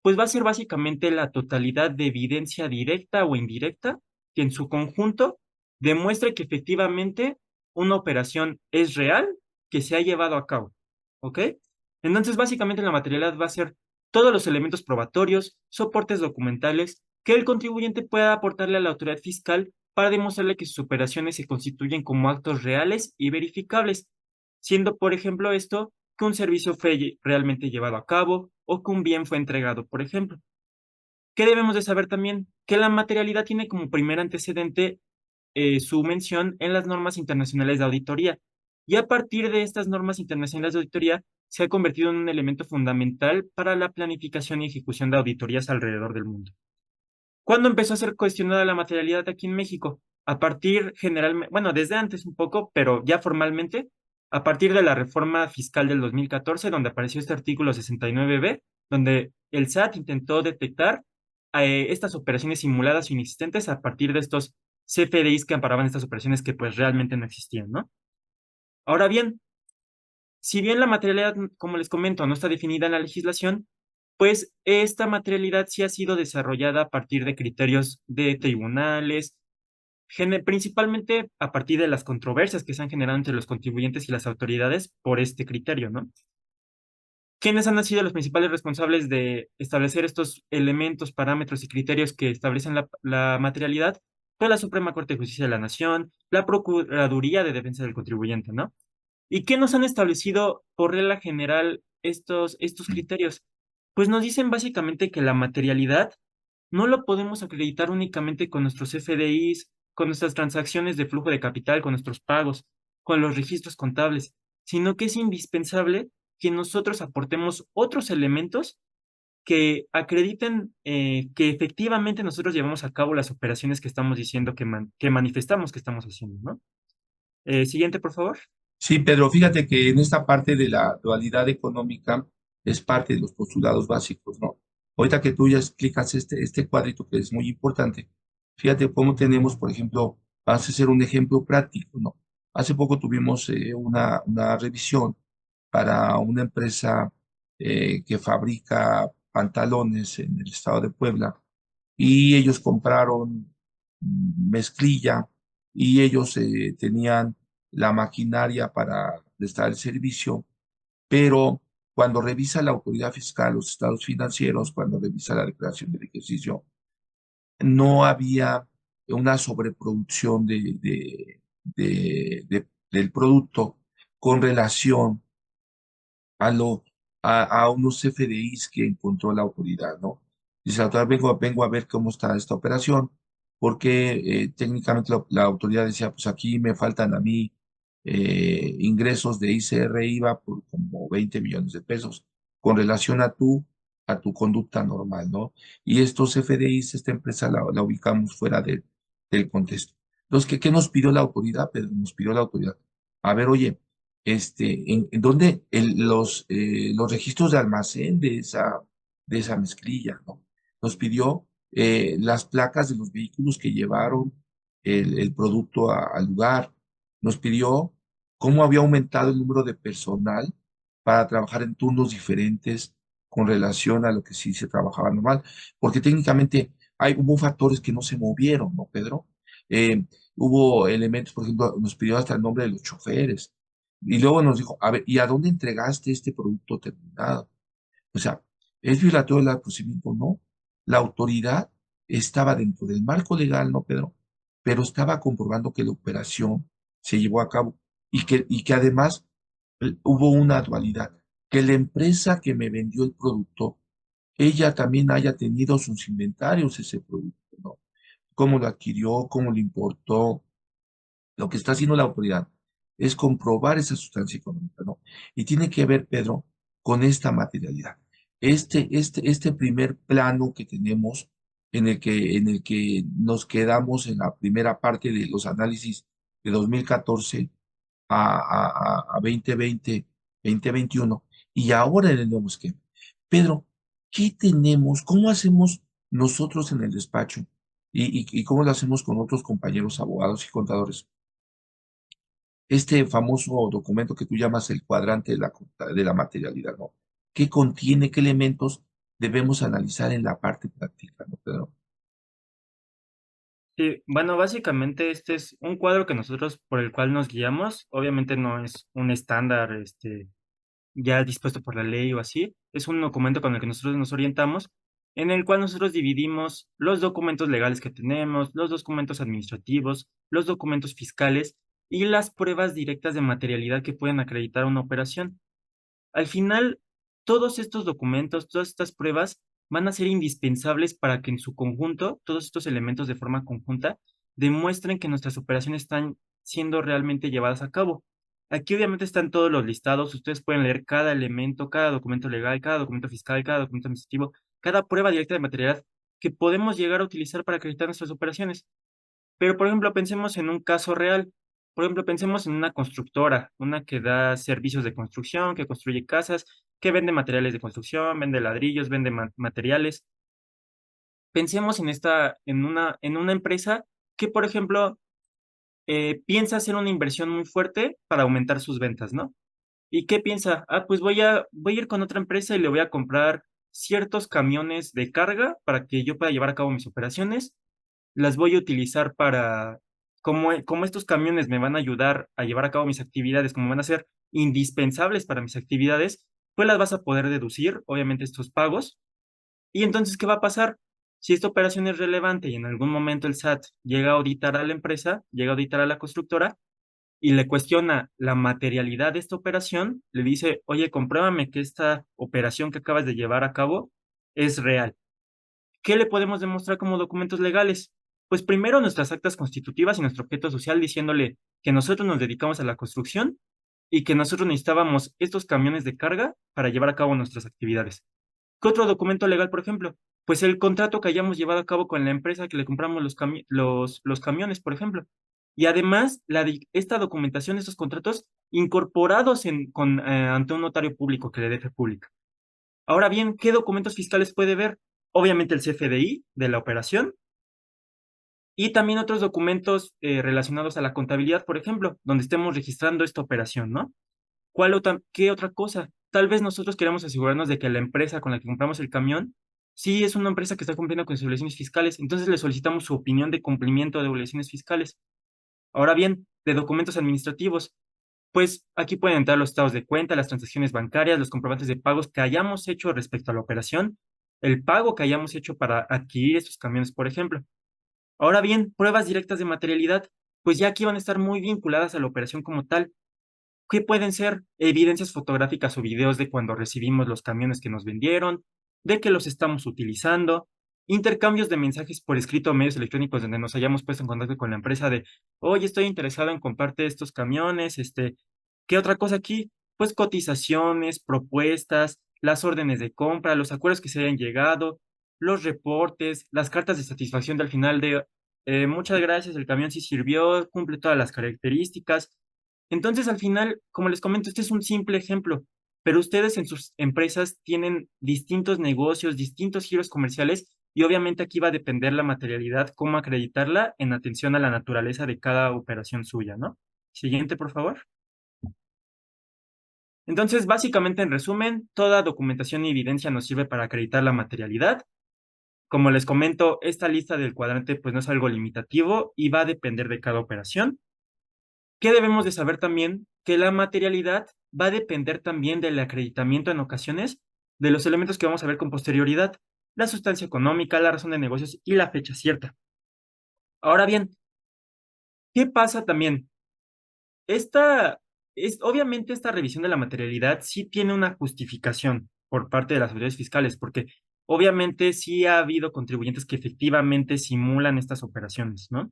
Pues va a ser básicamente la totalidad de evidencia directa o indirecta que en su conjunto demuestre que efectivamente una operación es real, que se ha llevado a cabo. ¿Ok? Entonces, básicamente la materialidad va a ser todos los elementos probatorios, soportes documentales que el contribuyente pueda aportarle a la autoridad fiscal para demostrarle que sus operaciones se constituyen como actos reales y verificables, siendo, por ejemplo, esto que un servicio fue realmente llevado a cabo o que un bien fue entregado, por ejemplo. ¿Qué debemos de saber también? Que la materialidad tiene como primer antecedente su mención en las normas internacionales de auditoría. Y a partir de estas normas internacionales de auditoría, se ha convertido en un elemento fundamental para la planificación y ejecución de auditorías alrededor del mundo. ¿Cuándo empezó a ser cuestionada la materialidad aquí en México? A partir generalmente, bueno, desde antes un poco, pero ya formalmente, a partir de la reforma fiscal del 2014, donde apareció este artículo 69b, donde el SAT intentó detectar estas operaciones simuladas o inexistentes a partir de estos CFDIs que amparaban estas operaciones que pues realmente no existían, ¿no? Ahora bien, si bien la materialidad, como les comento, no está definida en la legislación, pues esta materialidad sí ha sido desarrollada a partir de criterios de tribunales, principalmente a partir de las controversias que se han generado entre los contribuyentes y las autoridades por este criterio, ¿no? ¿Quiénes han sido los principales responsables de establecer estos elementos, parámetros y criterios que establecen la materialidad? Pues la Suprema Corte de Justicia de la Nación, la Procuraduría de Defensa del Contribuyente, ¿no? ¿Y qué nos han establecido por regla general estos criterios? Pues nos dicen básicamente que la materialidad no lo podemos acreditar únicamente con nuestros FDIs, con nuestras transacciones de flujo de capital, con nuestros pagos, con los registros contables, sino que es indispensable que nosotros aportemos otros elementos que acrediten que efectivamente nosotros llevamos a cabo las operaciones que estamos diciendo que manifestamos que estamos haciendo, ¿no? Siguiente, por favor. Sí, Pedro, fíjate que en esta parte de la dualidad económica es parte de los postulados básicos, ¿no? Ahorita que tú ya explicas este cuadrito que es muy importante, fíjate cómo tenemos, por ejemplo, vas a hacer un ejemplo práctico, ¿no? Hace poco tuvimos una revisión para una empresa que fabrica pantalones en el estado de Puebla y ellos compraron mezclilla y ellos tenían la maquinaria para prestar el servicio, pero cuando revisa la autoridad fiscal, los estados financieros, cuando revisa la declaración del ejercicio, no había una sobreproducción del producto con relación a unos FDIs que encontró la autoridad, ¿no? Dice la autoridad, vengo a ver cómo está esta operación, porque técnicamente la autoridad decía, pues aquí me faltan a mí ingresos de ICR IVA por como 20 millones de pesos con relación a tu conducta normal, ¿no? Y estos FDIs, esta empresa la ubicamos fuera del contexto. Entonces, ¿qué nos pidió la autoridad? Pedro, nos pidió la autoridad. A ver, oye, en donde los registros de almacén de esa mezclilla, ¿no? Nos pidió las placas de los vehículos que llevaron el producto al lugar. Nos pidió cómo había aumentado el número de personal para trabajar en turnos diferentes con relación a lo que sí se trabajaba normal, porque técnicamente hubo factores que no se movieron, ¿no, Pedro? Hubo elementos, por ejemplo, nos pidió hasta el nombre de los choferes, y luego nos dijo, a ver, ¿y a dónde entregaste este producto terminado? O sea, ¿es violatorio del procedimiento? No. La autoridad estaba dentro del marco legal, ¿no, Pedro? Pero estaba comprobando que la operación se llevó a cabo y que además hubo una dualidad, que la empresa que me vendió el producto, ella también haya tenido sus inventarios ese producto, ¿no? Cómo lo adquirió, cómo lo importó, lo que está haciendo la autoridad es comprobar esa sustancia económica, ¿no? Y tiene que ver, Pedro, con esta materialidad. Este primer plano que tenemos en el que nos quedamos en la primera parte de los análisis de 2014 a 2020, 2021 y ahora en el nuevo esquema. Pedro, ¿qué tenemos? ¿Cómo hacemos nosotros en el despacho? Y cómo lo hacemos con otros compañeros abogados y contadores? Este famoso documento que tú llamas el cuadrante de la materialidad, ¿no? ¿Qué contiene, qué elementos debemos analizar en la parte práctica, ¿no, Pedro? Sí, bueno, básicamente este es un cuadro que nosotros por el cual nos guiamos. Obviamente no es un estándar, ya dispuesto por la ley o así. Es un documento con el que nosotros nos orientamos, en el cual nosotros dividimos los documentos legales que tenemos, los documentos administrativos, los documentos fiscales y las pruebas directas de materialidad que pueden acreditar una operación. Al final, todos estos documentos, todas estas pruebas van a ser indispensables para que en su conjunto, todos estos elementos de forma conjunta, demuestren que nuestras operaciones están siendo realmente llevadas a cabo. Aquí obviamente están todos los listados, ustedes pueden leer cada elemento, cada documento legal, cada documento fiscal, cada documento administrativo, cada prueba directa de materialidad que podemos llegar a utilizar para acreditar nuestras operaciones. Pero, por ejemplo, pensemos en un caso real. Por ejemplo, pensemos en una constructora, una que da servicios de construcción, que construye casas, que vende materiales de construcción, vende ladrillos, vende materiales. Pensemos en una empresa que, por ejemplo, piensa hacer una inversión muy fuerte para aumentar sus ventas, ¿no? ¿Y qué piensa? Ah, pues voy a ir con otra empresa y le voy a comprar ciertos camiones de carga para que yo pueda llevar a cabo mis operaciones, las voy a utilizar como estos camiones me van a ayudar a llevar a cabo mis actividades, como van a ser indispensables para mis actividades, pues las vas a poder deducir, obviamente, estos pagos. Y entonces, ¿qué va a pasar? Si esta operación es relevante y en algún momento el SAT llega a auditar a la empresa, llega a auditar a la constructora y le cuestiona la materialidad de esta operación, le dice, oye, compruébame que esta operación que acabas de llevar a cabo es real. ¿Qué le podemos demostrar como documentos legales? Pues primero nuestras actas constitutivas y nuestro objeto social diciéndole que nosotros nos dedicamos a la construcción y que nosotros necesitábamos estos camiones de carga para llevar a cabo nuestras actividades. ¿Qué otro documento legal, por ejemplo? Pues el contrato que hayamos llevado a cabo con la empresa que le compramos los camiones, por ejemplo. Y además, esta documentación, estos contratos incorporados ante un notario público que le dé fe pública. Ahora bien, ¿qué documentos fiscales puede ver? Obviamente el CFDI de la operación y también otros documentos relacionados a la contabilidad, por ejemplo, donde estemos registrando esta operación, ¿no? ¿Qué otra cosa? Tal vez nosotros queremos asegurarnos de que la empresa con la que compramos el camión sí es una empresa que está cumpliendo con sus obligaciones fiscales, entonces le solicitamos su opinión de cumplimiento de obligaciones fiscales. Ahora bien, de documentos administrativos, pues aquí pueden entrar los estados de cuenta, las transacciones bancarias, los comprobantes de pagos que hayamos hecho respecto a la operación, el pago que hayamos hecho para adquirir estos camiones, por ejemplo. Ahora bien, pruebas directas de materialidad, pues ya aquí van a estar muy vinculadas a la operación como tal. ¿Qué pueden ser? Evidencias fotográficas o videos de cuando recibimos los camiones que nos vendieron, de que los estamos utilizando, intercambios de mensajes por escrito o medios electrónicos donde nos hayamos puesto en contacto con la empresa de, oye, estoy interesado en comprarte estos camiones, ¿qué otra cosa aquí? Pues cotizaciones, propuestas, las órdenes de compra, los acuerdos que se hayan llegado, los reportes, las cartas de satisfacción del final de, muchas gracias, el camión sí sirvió, cumple todas las características. Entonces, al final, como les comento, este es un simple ejemplo, pero ustedes en sus empresas tienen distintos negocios, distintos giros comerciales, y obviamente aquí va a depender la materialidad, cómo acreditarla en atención a la naturaleza de cada operación suya, ¿no? Siguiente, por favor. Entonces, básicamente, en resumen, toda documentación y evidencia nos sirve para acreditar la materialidad. Como les comento, esta lista del cuadrante pues no es algo limitativo y va a depender de cada operación. ¿Qué debemos de saber también? Que la materialidad va a depender también del acreditamiento en ocasiones de los elementos que vamos a ver con posterioridad, la sustancia económica, la razón de negocios y la fecha cierta. Ahora bien, ¿qué pasa también? Esta obviamente esta revisión de la materialidad sí tiene una justificación por parte de las autoridades fiscales, porque obviamente sí ha habido contribuyentes que efectivamente simulan estas operaciones, ¿no?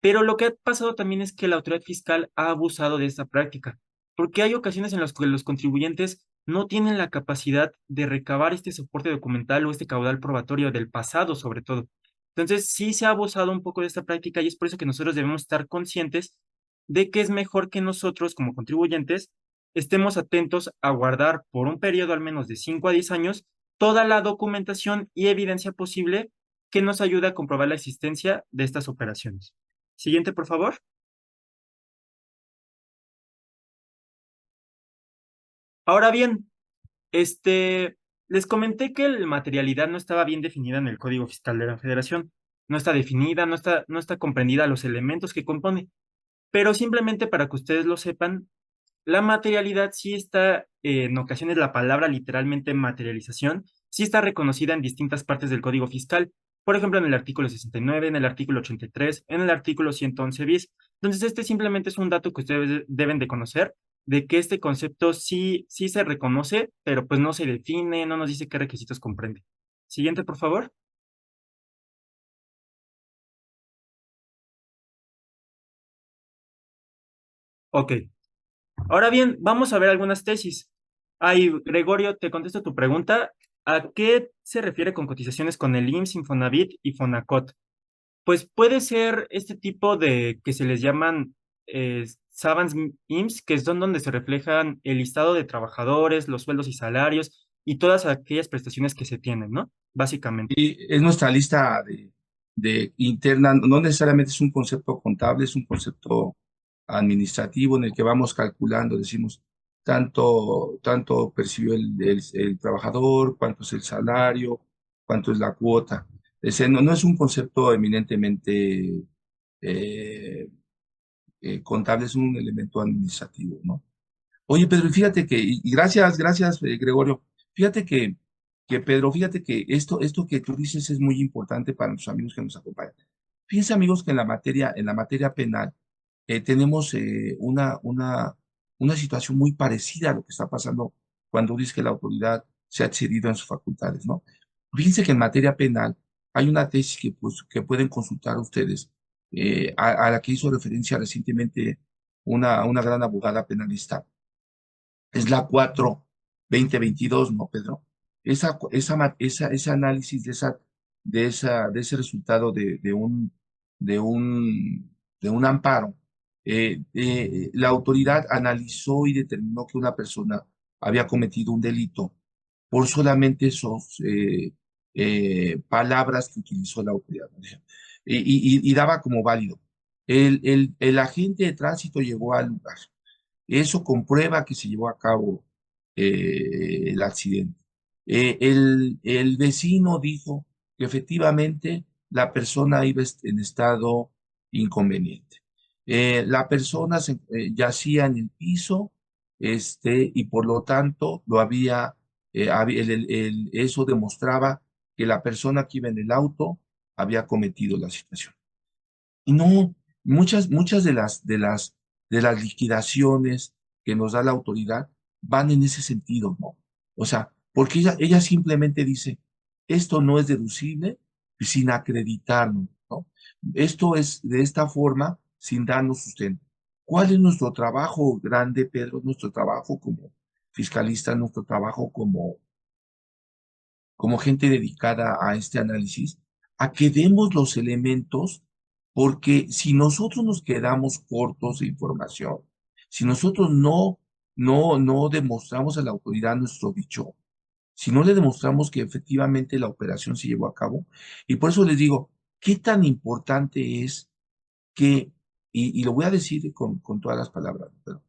Pero lo que ha pasado también es que la autoridad fiscal ha abusado de esta práctica, porque hay ocasiones en las que los contribuyentes no tienen la capacidad de recabar este soporte documental o este caudal probatorio del pasado, sobre todo. Entonces, sí se ha abusado un poco de esta práctica y es por eso que nosotros debemos estar conscientes de que es mejor que nosotros, como contribuyentes, estemos atentos a guardar por un periodo al menos de 5 a 10 años toda la documentación y evidencia posible que nos ayude a comprobar la existencia de estas operaciones. Siguiente, por favor. Ahora bien, les comenté que la materialidad no estaba bien definida en el Código Fiscal de la Federación. No está definida, no está comprendida los elementos que compone. Pero simplemente para que ustedes lo sepan, la materialidad sí está, en ocasiones la palabra literalmente materialización, sí está reconocida en distintas partes del Código Fiscal. Por ejemplo, en el artículo 69, en el artículo 83, en el artículo 111 bis. Entonces, este simplemente es un dato que ustedes deben de conocer, de que este concepto sí se reconoce, pero pues no se define, no nos dice qué requisitos comprende. Siguiente, por favor. Ok. Ahora bien, vamos a ver algunas tesis. Ay, Gregorio, te contesto tu pregunta. ¿A qué se refiere con cotizaciones con el IMSS, Infonavit y Fonacot? Pues puede ser este tipo de que se les llaman Savants IMSS, que es donde se reflejan el listado de trabajadores, los sueldos y salarios y todas aquellas prestaciones que se tienen, ¿no? Básicamente. Y es nuestra lista de interna, no necesariamente es un concepto contable, es un concepto administrativo en el que vamos calculando, decimos, tanto percibió el trabajador, cuánto es el salario, cuánto es la cuota. No es un concepto eminentemente eh, contable, es un elemento administrativo, ¿no? Oye, Pedro, fíjate que, y gracias, Gregorio. Fíjate Pedro, fíjate que esto que tú dices es muy importante para nuestros amigos que nos acompañan. Fíjense, amigos, que en la materia penal tenemos una situación muy parecida a lo que está pasando cuando dice que la autoridad se ha excedido en sus facultades, ¿no? Fíjense que en materia penal hay una tesis que pueden consultar ustedes, a la que hizo referencia recientemente una gran abogada penalista. Es la 4/2022, ¿no, Pedro? Ese análisis de ese resultado de un amparo, la autoridad analizó y determinó que una persona había cometido un delito por solamente esos palabras que utilizó la autoridad, ¿no? Y daba como válido. El agente de tránsito llegó al lugar. Eso comprueba que se llevó a cabo el accidente. El vecino dijo que efectivamente la persona iba en estado inconveniente. La persona yacía en el piso, y por lo tanto eso demostraba que la persona que iba en el auto había cometido la situación. Y no, muchas de las liquidaciones que nos da la autoridad van en ese sentido, ¿no? O sea, porque ella simplemente dice, esto no es deducible sin acreditarnos, ¿no? Esto es de esta forma sin darnos sustento. ¿Cuál es nuestro trabajo grande, Pedro? Nuestro trabajo como fiscalista, nuestro trabajo como gente dedicada a este análisis, a que demos los elementos, porque si nosotros nos quedamos cortos de información, Si nosotros no demostramos a la autoridad nuestro dicho, si no le demostramos que efectivamente la operación se llevó a cabo, y por eso les digo, ¿qué tan importante es que, y lo voy a decir con todas las palabras, pero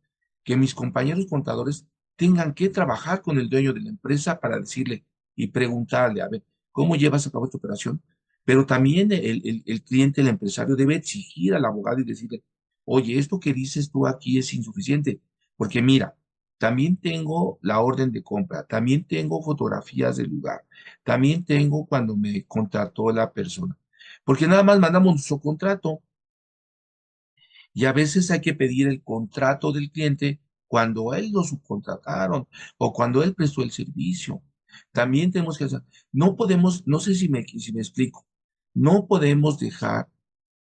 que mis compañeros contadores tengan que trabajar con el dueño de la empresa para decirle y preguntarle, a ver, ¿cómo llevas a cabo esta operación? Pero también el cliente, el empresario, debe exigir al abogado y decirle, oye, esto que dices tú aquí es insuficiente, porque mira, también tengo la orden de compra, también tengo fotografías del lugar, también tengo cuando me contrató la persona, porque nada más mandamos nuestro contrato y a veces hay que pedir el contrato del cliente cuando a él lo subcontrataron o cuando él prestó el servicio. También tenemos que hacer, no podemos, no sé si me explico, no podemos dejar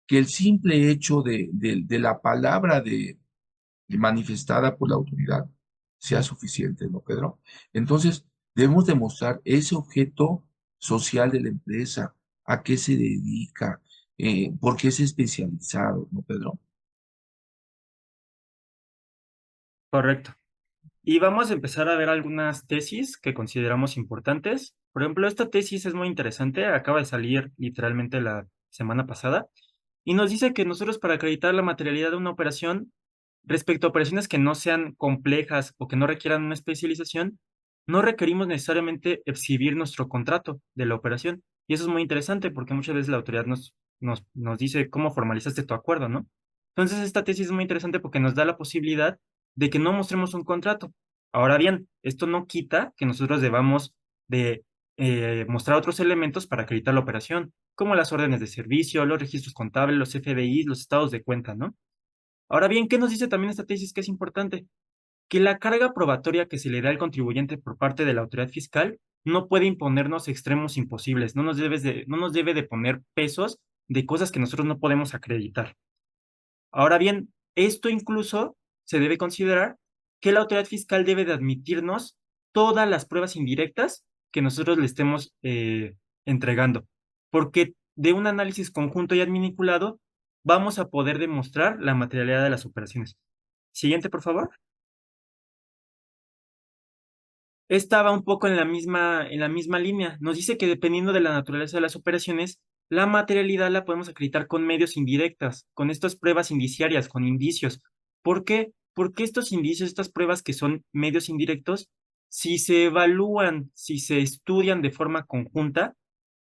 que el simple hecho de la palabra manifestada por la autoridad sea suficiente, ¿no, Pedro? Entonces, debemos demostrar ese objeto social de la empresa, a qué se dedica, por qué es especializado, ¿no, Pedro? Correcto. Y vamos a empezar a ver algunas tesis que consideramos importantes. Por ejemplo, esta tesis es muy interesante, acaba de salir literalmente la semana pasada, y nos dice que nosotros para acreditar la materialidad de una operación, respecto a operaciones que no sean complejas o que no requieran una especialización, no requerimos necesariamente exhibir nuestro contrato de la operación. Y eso es muy interesante porque muchas veces la autoridad nos dice cómo formalizaste tu acuerdo, ¿no? Entonces, esta tesis es muy interesante porque nos da la posibilidad de que no mostremos un contrato. Ahora bien, esto no quita que nosotros debamos de mostrar otros elementos para acreditar la operación, como las órdenes de servicio, los registros contables, los FDIs, los estados de cuenta, ¿no? Ahora bien, ¿qué nos dice también esta tesis que es importante? Que la carga probatoria que se le da al contribuyente por parte de la autoridad fiscal no puede imponernos extremos imposibles, no nos debe de poner pesos de cosas que nosotros no podemos acreditar. Ahora bien, esto incluso se debe considerar que la autoridad fiscal debe de admitirnos todas las pruebas indirectas que nosotros le estemos entregando, porque de un análisis conjunto y adminiculado vamos a poder demostrar la materialidad de las operaciones. Siguiente, por favor. Esta va un poco en la misma línea. Nos dice que dependiendo de la naturaleza de las operaciones, la materialidad la podemos acreditar con medios indirectas, con estas pruebas indiciarias, con indicios. ¿Por qué? Porque estos indicios, estas pruebas que son medios indirectos, si se evalúan, si se estudian de forma conjunta,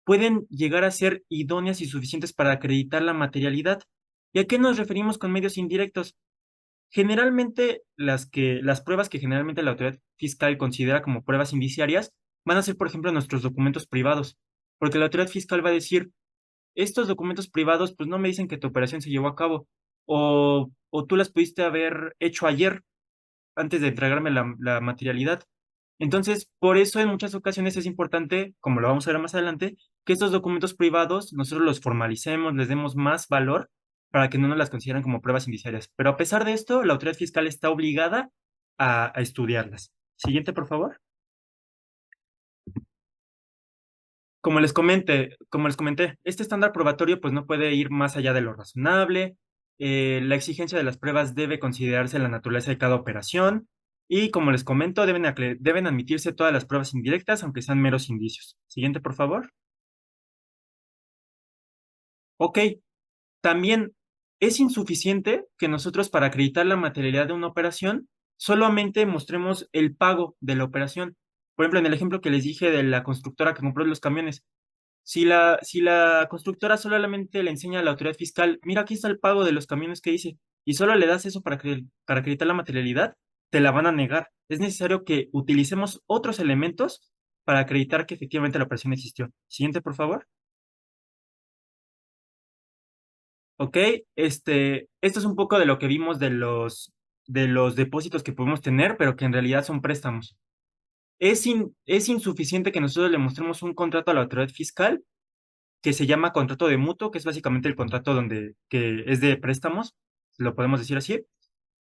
pueden llegar a ser idóneas y suficientes para acreditar la materialidad. ¿Y a qué nos referimos con medios indirectos? Generalmente, las pruebas que generalmente la autoridad fiscal considera como pruebas indiciarias van a ser, por ejemplo, nuestros documentos privados, porque la autoridad fiscal va a decir, estos documentos privados, pues no me dicen que tu operación se llevó a cabo, o tú las pudiste haber hecho ayer antes de entregarme la materialidad. Entonces, por eso en muchas ocasiones es importante, como lo vamos a ver más adelante, que estos documentos privados nosotros los formalicemos, les demos más valor para que no nos las consideren como pruebas indiciarias. Pero a pesar de esto, la autoridad fiscal está obligada a estudiarlas. Siguiente, por favor. Como les comenté, este estándar probatorio pues no puede ir más allá de lo razonable. La exigencia de las pruebas debe considerarse la naturaleza de cada operación. Y como les comento, deben admitirse todas las pruebas indirectas, aunque sean meros indicios. Siguiente, por favor. Ok, también es insuficiente que nosotros para acreditar la materialidad de una operación solamente mostremos el pago de la operación. Por ejemplo, en el ejemplo que les dije de la constructora que compró los camiones. Si la constructora solamente le enseña a la autoridad fiscal, mira, aquí está el pago de los camiones que hice, y solo le das eso para acreditar la materialidad, te la van a negar. Es necesario que utilicemos otros elementos para acreditar que efectivamente la operación existió. Siguiente, por favor. Ok, esto es un poco de lo que vimos de los depósitos que podemos tener, pero que en realidad son préstamos. Es insuficiente que nosotros le mostremos un contrato a la autoridad fiscal que se llama contrato de mutuo, que es básicamente el contrato que es de préstamos, lo podemos decir así.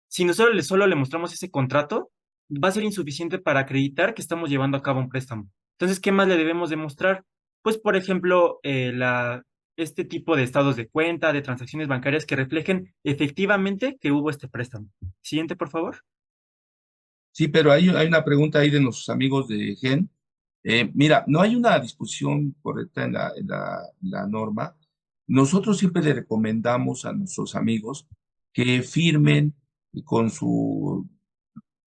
Si nosotros solo le mostramos ese contrato, va a ser insuficiente para acreditar que estamos llevando a cabo un préstamo. Entonces, ¿qué más le debemos demostrar? Pues, por ejemplo, este tipo de estados de cuenta, de transacciones bancarias que reflejen efectivamente que hubo este préstamo. Siguiente, por favor. Sí, pero hay una pregunta ahí de nuestros amigos de Gen. Mira, no hay una disposición correcta en la norma. Nosotros siempre le recomendamos a nuestros amigos que firmen con su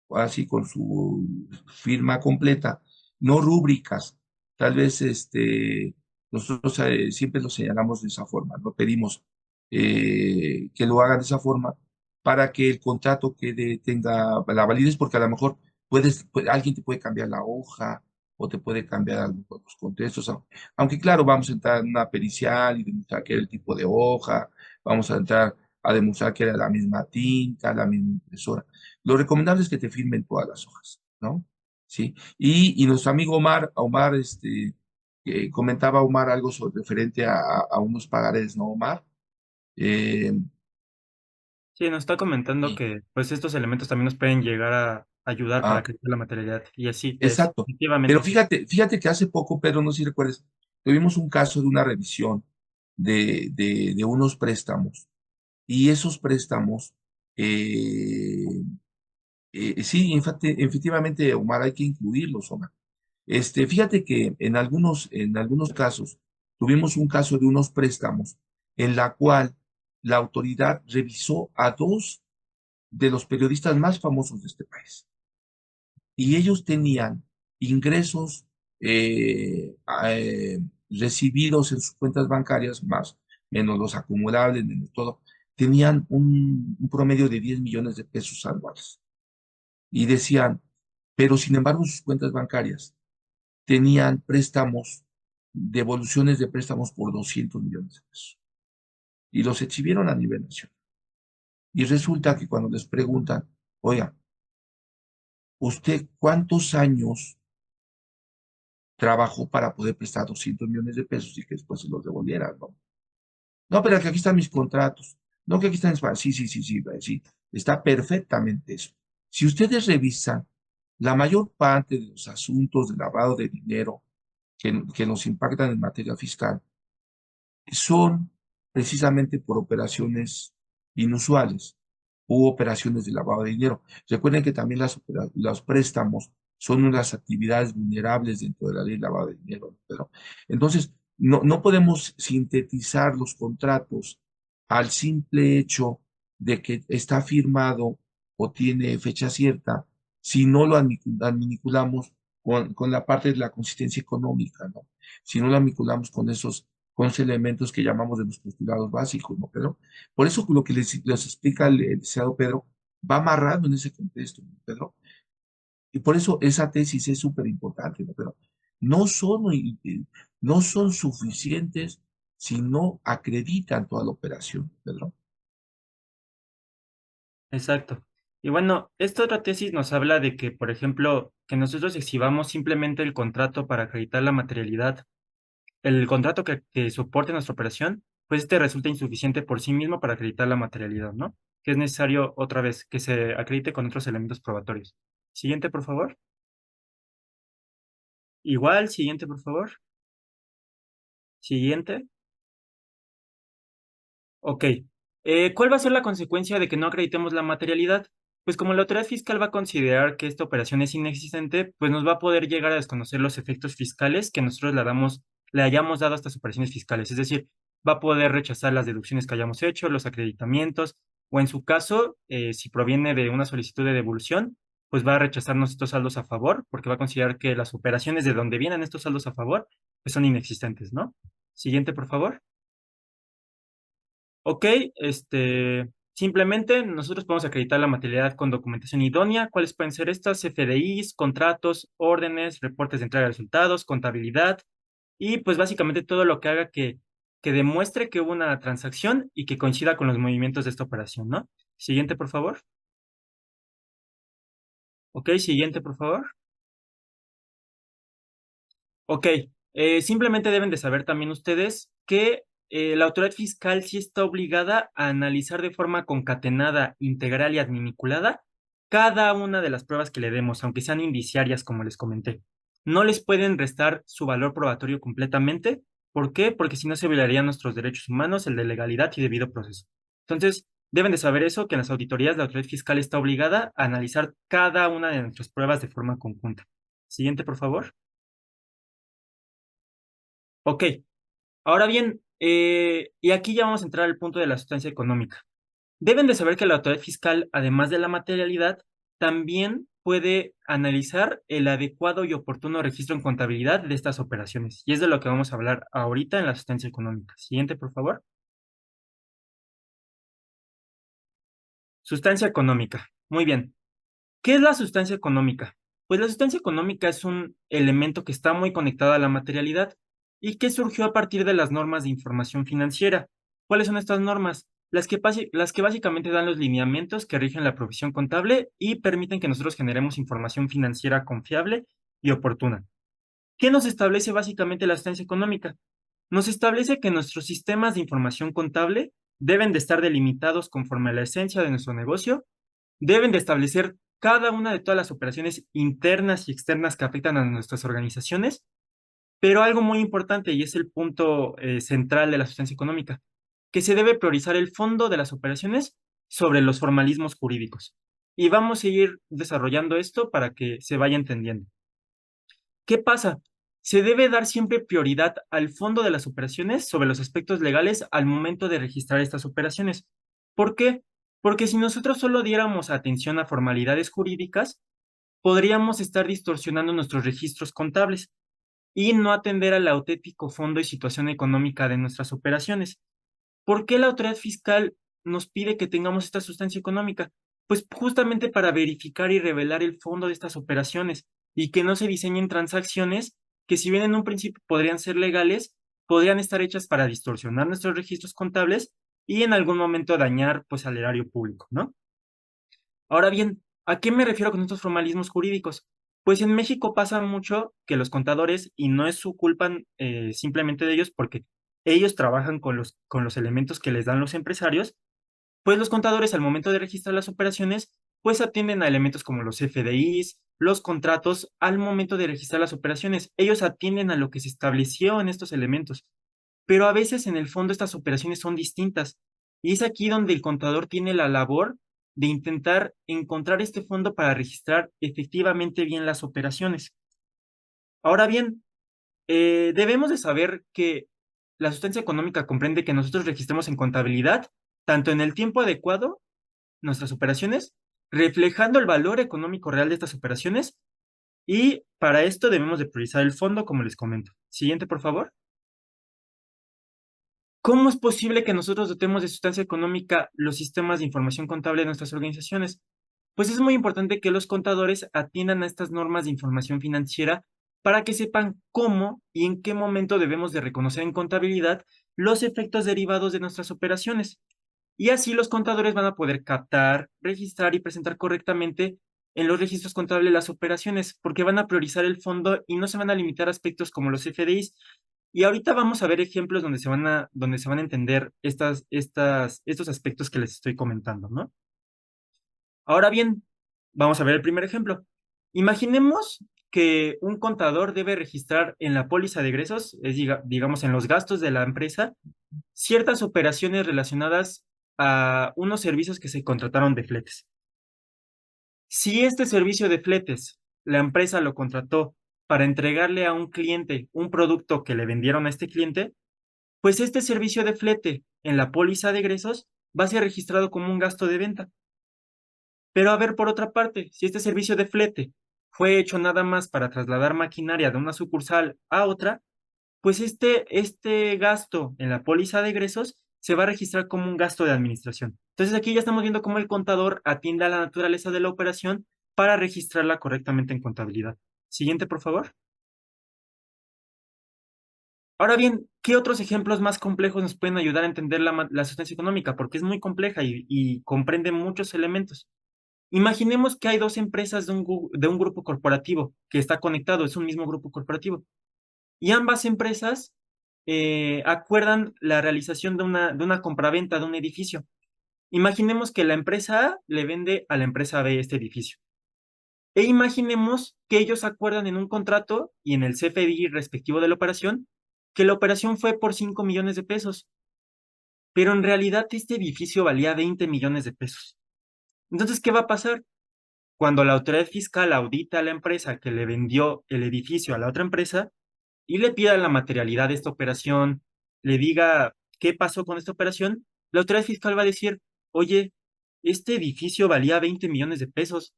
así con su firma completa, no rúbricas. Tal vez nosotros siempre lo señalamos de esa forma, no pedimos que lo hagan de esa forma para que el contrato tenga la validez, porque a lo mejor alguien te puede cambiar la hoja o te puede cambiar algunos contextos, aunque claro, vamos a entrar en una pericial y demostrar que era el tipo de hoja, vamos a entrar a demostrar que era la misma tinta, la misma impresora. Lo recomendable es que te firmen todas las hojas, ¿no? Sí. Y nuestro amigo Omar, comentaba Omar algo referente a unos pagarés, ¿no, Omar? Eh, Sí, nos está comentando y, que pues estos elementos también nos pueden llegar a ayudar para ah, crecer la materialidad. Y así es, exacto. efectivamente Pero sí. fíjate que hace poco, Pedro, no sé si recuerdas, tuvimos un caso de una revisión de unos préstamos y esos préstamos, eh, sí, efectivamente, Omar, hay que incluirlos, Omar. Fíjate que en algunos casos tuvimos un caso de unos préstamos en la cual la autoridad revisó a dos de los periodistas más famosos de este país y ellos tenían ingresos recibidos en sus cuentas bancarias, más menos los acumulables, menos todo, tenían un promedio de 10 millones de pesos anuales. Y decían, pero sin embargo sus cuentas bancarias tenían préstamos, devoluciones de préstamos por 200 millones de pesos. Y los exhibieron a nivel nacional. Y resulta que cuando les preguntan, oiga, ¿usted cuántos años trabajó para poder prestar 200 millones de pesos y que después se los devolvieran? No, no, pero que aquí están mis contratos. No, que aquí están mis... Sí, sí, sí, sí, sí, está perfectamente eso. Si ustedes revisan, la mayor parte de los asuntos de lavado de dinero que nos impactan en materia fiscal son precisamente por operaciones inusuales u operaciones de lavado de dinero. Recuerden que también los préstamos son unas actividades vulnerables dentro de la ley de lavado de dinero, ¿no? Pero, entonces, no podemos sintetizar los contratos al simple hecho de que está firmado o tiene fecha cierta si no lo vinculamos con la parte de la consistencia económica, ¿no? Si no lo vinculamos con esos elementos que llamamos de los postulados básicos, ¿no, Pedro? Por eso lo que les explica el licenciado Pedro va amarrado en ese contexto, ¿no, Pedro? Y por eso esa tesis es súper importante, ¿no, Pedro? No son, no son suficientes si no acreditan toda la operación, Pedro. Exacto. Y bueno, esta otra tesis nos habla de que, por ejemplo, que nosotros exhibamos simplemente el contrato para acreditar la materialidad, el contrato que soporte nuestra operación, pues este resulta insuficiente por sí mismo para acreditar la materialidad, ¿no? Que es necesario otra vez que se acredite con otros elementos probatorios. Siguiente, por favor. Igual, siguiente, por favor. Siguiente. Ok. ¿Cuál va a ser la consecuencia de que no acreditemos la materialidad? Pues como la autoridad fiscal va a considerar que esta operación es inexistente, pues nos va a poder llegar a desconocer los efectos fiscales que nosotros le hayamos dado a estas operaciones fiscales. Es decir, va a poder rechazar las deducciones que hayamos hecho, los acreditamientos, o en su caso, si proviene de una solicitud de devolución, pues va a rechazarnos estos saldos a favor, porque va a considerar que las operaciones de donde vienen estos saldos a favor, pues son inexistentes, ¿no? Siguiente, por favor. Ok, simplemente nosotros podemos acreditar la materialidad con documentación idónea. ¿Cuáles pueden ser estas? FDIs, contratos, órdenes, reportes de entrega de resultados, contabilidad y pues básicamente todo lo que haga que demuestre que hubo una transacción y que coincida con los movimientos de esta operación, ¿no? Siguiente, por favor. Ok, siguiente, por favor. Ok, simplemente deben de saber también ustedes que la autoridad fiscal sí está obligada a analizar de forma concatenada, integral y adminiculada cada una de las pruebas que le demos, aunque sean indiciarias, como les comenté. No les pueden restar su valor probatorio completamente, ¿Por qué? Porque si no se violarían nuestros derechos humanos, el de legalidad y debido proceso. Entonces, deben de saber eso, que en las auditorías la autoridad fiscal está obligada a analizar cada una de nuestras pruebas de forma conjunta. Siguiente, por favor. Ok, ahora bien, y aquí ya vamos a entrar al punto de la sustancia económica. Deben de saber que la autoridad fiscal, además de la materialidad, también puede analizar el adecuado y oportuno registro en contabilidad de estas operaciones. Y es de lo que vamos a hablar ahorita en la sustancia económica. Siguiente, por favor. Sustancia económica. Muy bien. ¿Qué es la sustancia económica? Pues la sustancia económica es un elemento que está muy conectado a la materialidad y que surgió a partir de las normas de información financiera. ¿Cuáles son estas normas? Las que básicamente dan los lineamientos que rigen la provisión contable y permiten que nosotros generemos información financiera confiable y oportuna. ¿Qué nos establece básicamente la sustancia económica? Nos establece que nuestros sistemas de información contable deben de estar delimitados conforme a la esencia de nuestro negocio, deben de establecer cada una de todas las operaciones internas y externas que afectan a nuestras organizaciones, pero algo muy importante, y es el punto central de la sustancia económica, que se debe priorizar el fondo de las operaciones sobre los formalismos jurídicos. Y vamos a ir desarrollando esto para que se vaya entendiendo. ¿Qué pasa? Se debe dar siempre prioridad al fondo de las operaciones sobre los aspectos legales al momento de registrar estas operaciones. ¿Por qué? Porque si nosotros solo diéramos atención a formalidades jurídicas, podríamos estar distorsionando nuestros registros contables y no atender al auténtico fondo y situación económica de nuestras operaciones. ¿Por qué la autoridad fiscal nos pide que tengamos esta sustancia económica? Pues justamente para verificar y revelar el fondo de estas operaciones y que no se diseñen transacciones que si bien en un principio podrían ser legales, podrían estar hechas para distorsionar nuestros registros contables y en algún momento dañar pues al erario público, ¿no? Ahora bien, ¿a qué me refiero con estos formalismos jurídicos? Pues en México pasa mucho que los contadores, y no es su culpa simplemente de ellos, porque ellos trabajan con los elementos que les dan los empresarios, pues los contadores al momento de registrar las operaciones, pues atienden a elementos como los FDIs, los contratos, al momento de registrar las operaciones. Ellos atienden a lo que se estableció en estos elementos, pero a veces en el fondo estas operaciones son distintas. Y es aquí donde el contador tiene la labor de intentar encontrar este fondo para registrar efectivamente bien las operaciones. Ahora bien, debemos de saber que la sustancia económica comprende que nosotros registremos en contabilidad, tanto en el tiempo adecuado, nuestras operaciones, reflejando el valor económico real de estas operaciones, y para esto debemos de priorizar el fondo, como les comento. Siguiente, por favor. ¿Cómo es posible que nosotros dotemos de sustancia económica los sistemas de información contable de nuestras organizaciones? Pues es muy importante que los contadores atiendan a estas normas de información financiera para que sepan cómo y en qué momento debemos de reconocer en contabilidad los efectos derivados de nuestras operaciones. Y así los contadores van a poder captar, registrar y presentar correctamente en los registros contables las operaciones, porque van a priorizar el fondo y no se van a limitar a aspectos como los FDIs. Y ahorita vamos a ver ejemplos donde se van a entender estos aspectos que les estoy comentando, ¿no? Ahora bien, vamos a ver el primer ejemplo. Imaginemos que un contador debe registrar en la póliza de egresos, digamos en los gastos de la empresa, ciertas operaciones relacionadas a unos servicios que se contrataron de fletes. Si este servicio de fletes, la empresa lo contrató para entregarle a un cliente un producto que le vendieron a este cliente, pues este servicio de flete en la póliza de egresos va a ser registrado como un gasto de venta. Pero a ver, por otra parte, si este servicio de flete fue hecho nada más para trasladar maquinaria de una sucursal a otra, pues este gasto en la póliza de egresos se va a registrar como un gasto de administración. Entonces aquí ya estamos viendo cómo el contador atiende a la naturaleza de la operación para registrarla correctamente en contabilidad. Siguiente, por favor. Ahora bien, ¿qué otros ejemplos más complejos nos pueden ayudar a entender la sustancia económica? Porque es muy compleja y comprende muchos elementos. Imaginemos que hay dos empresas de un grupo corporativo que está conectado, es un mismo grupo corporativo, y ambas empresas acuerdan la realización de una compraventa de un edificio. Imaginemos que la empresa A le vende a la empresa B este edificio. E imaginemos que ellos acuerdan en un contrato y en el CFDI respectivo de la operación que la operación fue por 5 millones de pesos, pero en realidad este edificio valía 20 millones de pesos. Entonces, ¿qué va a pasar? Cuando la autoridad fiscal audita a la empresa que le vendió el edificio a la otra empresa y le pida la materialidad de esta operación, le diga qué pasó con esta operación, la autoridad fiscal va a decir, oye, este edificio valía 20 millones de pesos,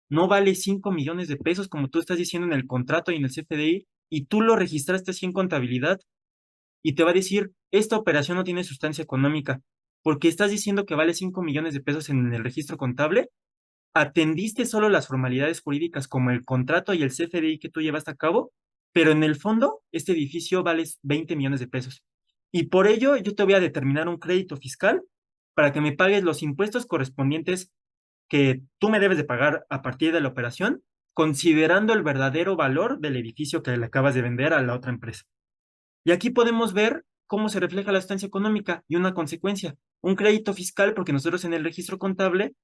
no vale 5 millones de pesos como tú estás diciendo en el contrato y en el CFDI, y tú lo registraste así en contabilidad, y te va a decir, esta operación no tiene sustancia económica, porque estás diciendo que vale 5 millones de pesos en el registro contable, atendiste solo las formalidades jurídicas como el contrato y el CFDI que tú llevaste a cabo, pero en el fondo este edificio vale 20 millones de pesos. Y por ello yo te voy a determinar un crédito fiscal para que me pagues los impuestos correspondientes que tú me debes de pagar a partir de la operación, considerando el verdadero valor del edificio que le acabas de vender a la otra empresa. Y aquí podemos ver cómo se refleja la sustancia económica y una consecuencia, un crédito fiscal, porque nosotros en el registro contable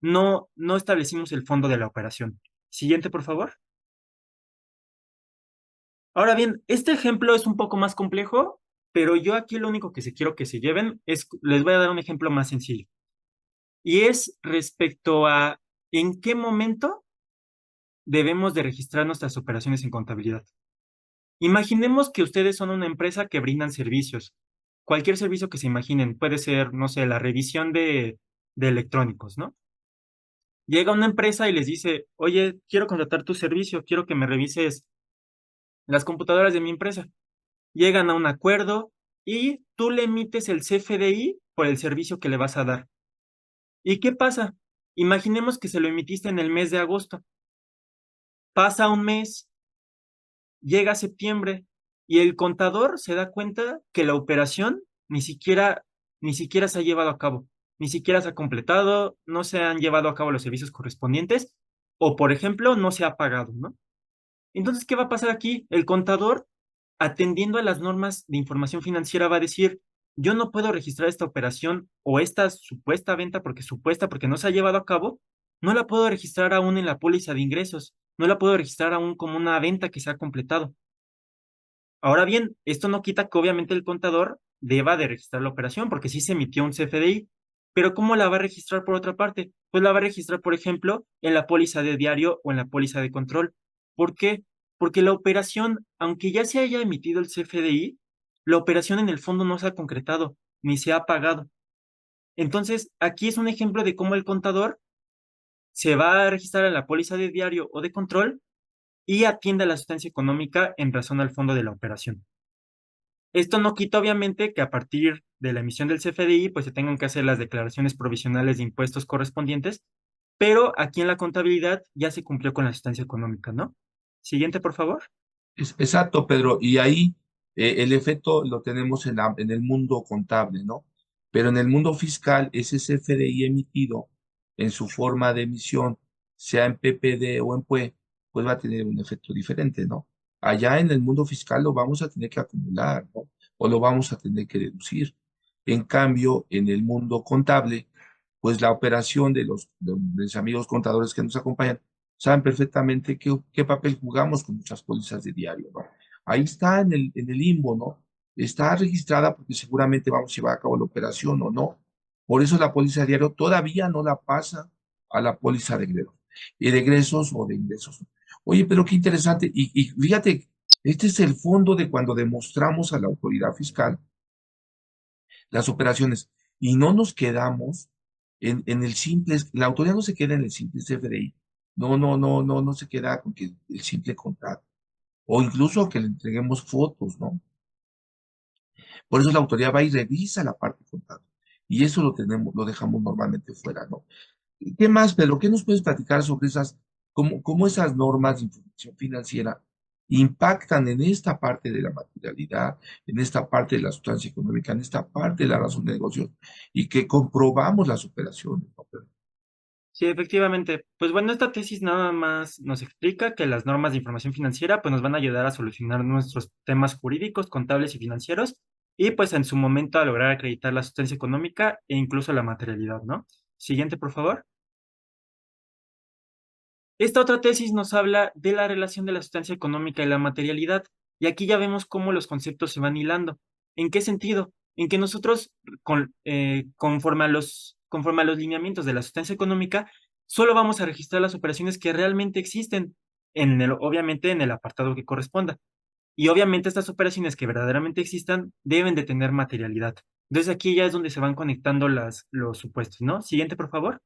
no establecimos el fondo de la operación. Siguiente, por favor. Ahora bien, este ejemplo es un poco más complejo, pero yo aquí lo único que quiero que se lleven es, les voy a dar un ejemplo más sencillo. Y es respecto a en qué momento debemos de registrar nuestras operaciones en contabilidad. Imaginemos que ustedes son una empresa que brindan servicios. Cualquier servicio que se imaginen, puede ser, no sé, la revisión de electrónicos, ¿no? Llega una empresa y les dice, oye, quiero contratar tu servicio, quiero que me revises las computadoras de mi empresa. Llegan a un acuerdo y tú le emites el CFDI por el servicio que le vas a dar. ¿Y qué pasa? Imaginemos que se lo emitiste en el mes de agosto. Pasa un mes, llega septiembre y el contador se da cuenta que la operación ni siquiera se ha llevado a cabo, ni siquiera se ha completado, no se han llevado a cabo los servicios correspondientes o, por ejemplo, no se ha pagado, ¿no? Entonces, ¿qué va a pasar aquí? El contador, atendiendo a las normas de información financiera, va a decir, yo no puedo registrar esta operación o esta supuesta venta, porque supuesta, porque no se ha llevado a cabo, no la puedo registrar aún en la póliza de ingresos, no la puedo registrar aún como una venta que se ha completado. Ahora bien, esto no quita que obviamente el contador deba de registrar la operación, porque sí se emitió un CFDI, pero ¿cómo la va a registrar por otra parte? Pues la va a registrar, por ejemplo, en la póliza de diario o en la póliza de control. ¿Por qué? Porque la operación, aunque ya se haya emitido el CFDI, la operación en el fondo no se ha concretado, ni se ha pagado. Entonces, aquí es un ejemplo de cómo el contador se va a registrar en la póliza de diario o de control y atiende a la sustancia económica en razón al fondo de la operación. Esto no quita, obviamente, que a partir de la emisión del CFDI, pues se tengan que hacer las declaraciones provisionales de impuestos correspondientes, pero aquí en la contabilidad ya se cumplió con la sustancia económica, ¿no? Siguiente, por favor. Exacto, Pedro. Y ahí el efecto lo tenemos en el mundo contable, ¿no? Pero en el mundo fiscal, ese CFDI emitido en su forma de emisión, sea en PPD o en PUE, pues va a tener un efecto diferente, ¿no? Allá en el mundo fiscal lo vamos a tener que acumular, ¿no? O lo vamos a tener que deducir. En cambio, en el mundo contable, pues la operación de los amigos contadores que nos acompañan saben perfectamente qué papel jugamos con muchas pólizas de diario, ¿no? Ahí está en el limbo, ¿no? Está registrada porque seguramente vamos a llevar a cabo la operación o no. Por eso la póliza de diario todavía no la pasa a la póliza de egresos o de ingresos. Oye, pero qué interesante. Y fíjate, este es el fondo de cuando demostramos a la autoridad fiscal las operaciones y no nos quedamos en el simple, la autoridad no se queda en el simple CFDI, no se queda con que el simple contrato, o incluso que le entreguemos fotos, ¿no? Por eso la autoridad va y revisa la parte de contrato, y eso lo dejamos normalmente fuera, ¿no? ¿Qué más, Pedro? ¿Qué nos puedes platicar sobre cómo esas normas de información financiera impactan en esta parte de la materialidad, en esta parte de la sustancia económica, en esta parte de la razón de negocio, y que comprobamos las operaciones, ¿no, Pedro? Sí, efectivamente. Pues bueno, esta tesis nada más nos explica que las normas de información financiera pues nos van a ayudar a solucionar nuestros temas jurídicos, contables y financieros y pues en su momento a lograr acreditar la sustancia económica e incluso la materialidad, ¿no? Siguiente, por favor. Esta otra tesis nos habla de la relación de la sustancia económica y la materialidad. Y aquí ya vemos cómo los conceptos se van hilando. ¿En qué sentido? En que nosotros, conforme a los lineamientos de la sustancia económica, solo vamos a registrar las operaciones que realmente existen, obviamente en el apartado que corresponda. Y obviamente estas operaciones que verdaderamente existan deben de tener materialidad. Entonces aquí ya es donde se van conectando los supuestos, ¿no? Siguiente, por favor.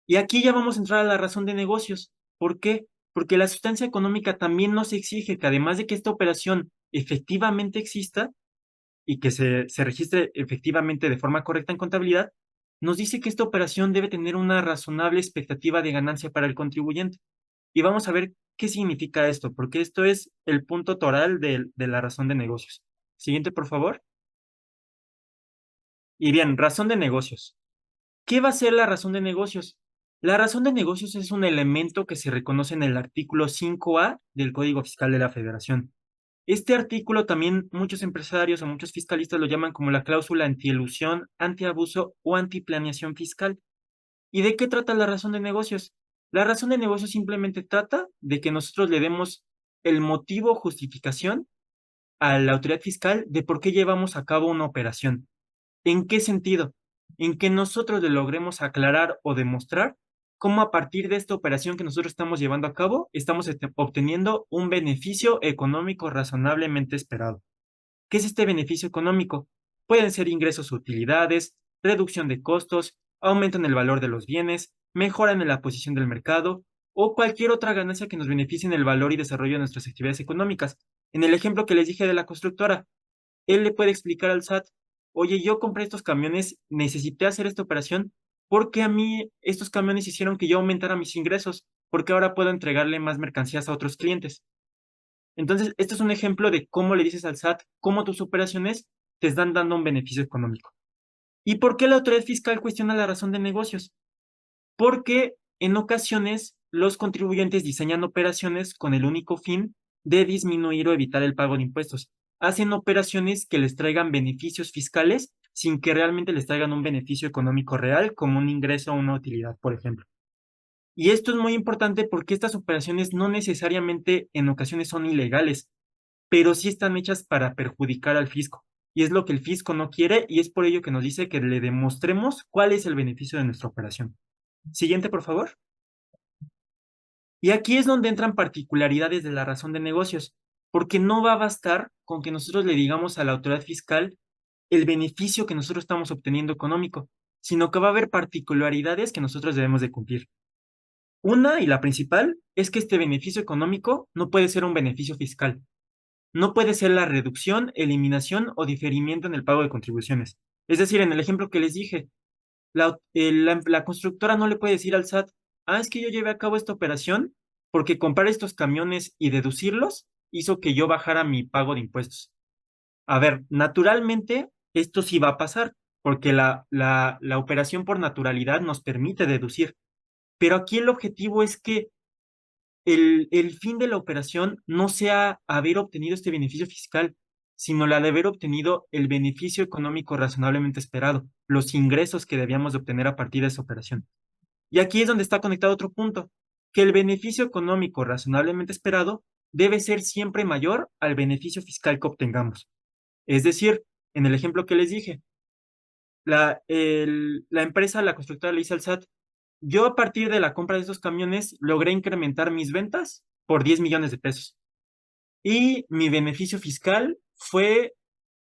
Y aquí ya vamos a entrar a la razón de negocios. ¿Por qué? Porque la sustancia económica también nos exige que además de que esta operación efectivamente exista y que se registre efectivamente de forma correcta en contabilidad, nos dice que esta operación debe tener una razonable expectativa de ganancia para el contribuyente. Y vamos a ver qué significa esto, porque esto es el punto toral de la razón de negocios. Siguiente, por favor. Y bien, razón de negocios. ¿Qué va a ser la razón de negocios? La razón de negocios es un elemento que se reconoce en el artículo 5A del Código Fiscal de la Federación. Este artículo también muchos empresarios o muchos fiscalistas lo llaman como la cláusula antielusión, antiabuso o antiplaneación fiscal. ¿Y de qué trata la razón de negocios? La razón de negocios simplemente trata de que nosotros le demos el motivo o justificación a la autoridad fiscal de por qué llevamos a cabo una operación. ¿En qué sentido? En que nosotros le logremos aclarar o demostrar cómo a partir de esta operación que nosotros estamos llevando a cabo, estamos obteniendo un beneficio económico razonablemente esperado. ¿Qué es este beneficio económico? Pueden ser ingresos o utilidades, reducción de costos, aumento en el valor de los bienes, mejora en la posición del mercado o cualquier otra ganancia que nos beneficie en el valor y desarrollo de nuestras actividades económicas. En el ejemplo que les dije de la constructora, él le puede explicar al SAT, oye, yo compré estos camiones, necesité hacer esta operación porque a mí estos camiones hicieron que yo aumentara mis ingresos, porque ahora puedo entregarle más mercancías a otros clientes. Entonces, esto es un ejemplo de cómo le dices al SAT cómo tus operaciones te están dando un beneficio económico. ¿Y por qué la autoridad fiscal cuestiona la razón de negocios? Porque en ocasiones los contribuyentes diseñan operaciones con el único fin de disminuir o evitar el pago de impuestos. Hacen operaciones que les traigan beneficios fiscales sin que realmente les traigan un beneficio económico real, como un ingreso o una utilidad, por ejemplo. Y esto es muy importante porque estas operaciones no necesariamente en ocasiones son ilegales, pero sí están hechas para perjudicar al fisco. Y es lo que el fisco no quiere y es por ello que nos dice que le demostremos cuál es el beneficio de nuestra operación. Siguiente, por favor. Y aquí es donde entran particularidades de la razón de negocios, porque no va a bastar con que nosotros le digamos a la autoridad fiscal el beneficio que nosotros estamos obteniendo económico, sino que va a haber particularidades que nosotros debemos de cumplir. Una y la principal es que este beneficio económico no puede ser un beneficio fiscal, no puede ser la reducción, eliminación o diferimiento en el pago de contribuciones. Es decir, en el ejemplo que les dije, la constructora no le puede decir al SAT, es que yo llevé a cabo esta operación porque comprar estos camiones y deducirlos hizo que yo bajara mi pago de impuestos. A ver, naturalmente esto sí va a pasar, porque la operación por naturalidad nos permite deducir, pero aquí el objetivo es que el fin de la operación no sea haber obtenido este beneficio fiscal, sino la de haber obtenido el beneficio económico razonablemente esperado, los ingresos que debíamos de obtener a partir de esa operación. Y aquí es donde está conectado otro punto, que el beneficio económico razonablemente esperado debe ser siempre mayor al beneficio fiscal que obtengamos. Es decir, en el ejemplo que les dije, la empresa, la constructora le dice al SAT, yo a partir de la compra de estos camiones logré incrementar mis ventas por 10 millones de pesos. Y mi beneficio fiscal fue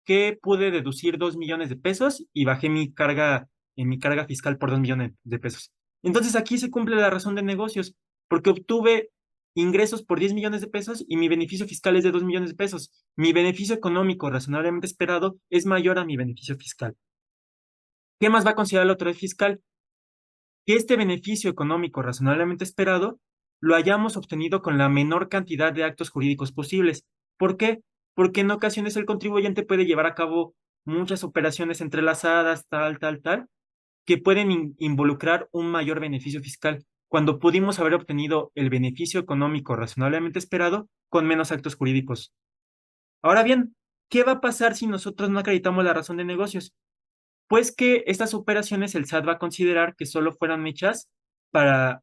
que pude deducir 2 millones de pesos y bajé mi carga fiscal por 2 millones de pesos. Entonces aquí se cumple la razón de negocios, porque obtuve ingresos por 10 millones de pesos y mi beneficio fiscal es de 2 millones de pesos. Mi beneficio económico razonablemente esperado es mayor a mi beneficio fiscal. ¿Qué más va a considerar la autoridad fiscal? Que este beneficio económico razonablemente esperado lo hayamos obtenido con la menor cantidad de actos jurídicos posibles. ¿Por qué? Porque en ocasiones el contribuyente puede llevar a cabo muchas operaciones entrelazadas, tal, que pueden involucrar un mayor beneficio fiscal, cuando pudimos haber obtenido el beneficio económico razonablemente esperado con menos actos jurídicos. Ahora bien, ¿qué va a pasar si nosotros no acreditamos la razón de negocios? Pues que estas operaciones el SAT va a considerar que solo fueran hechas para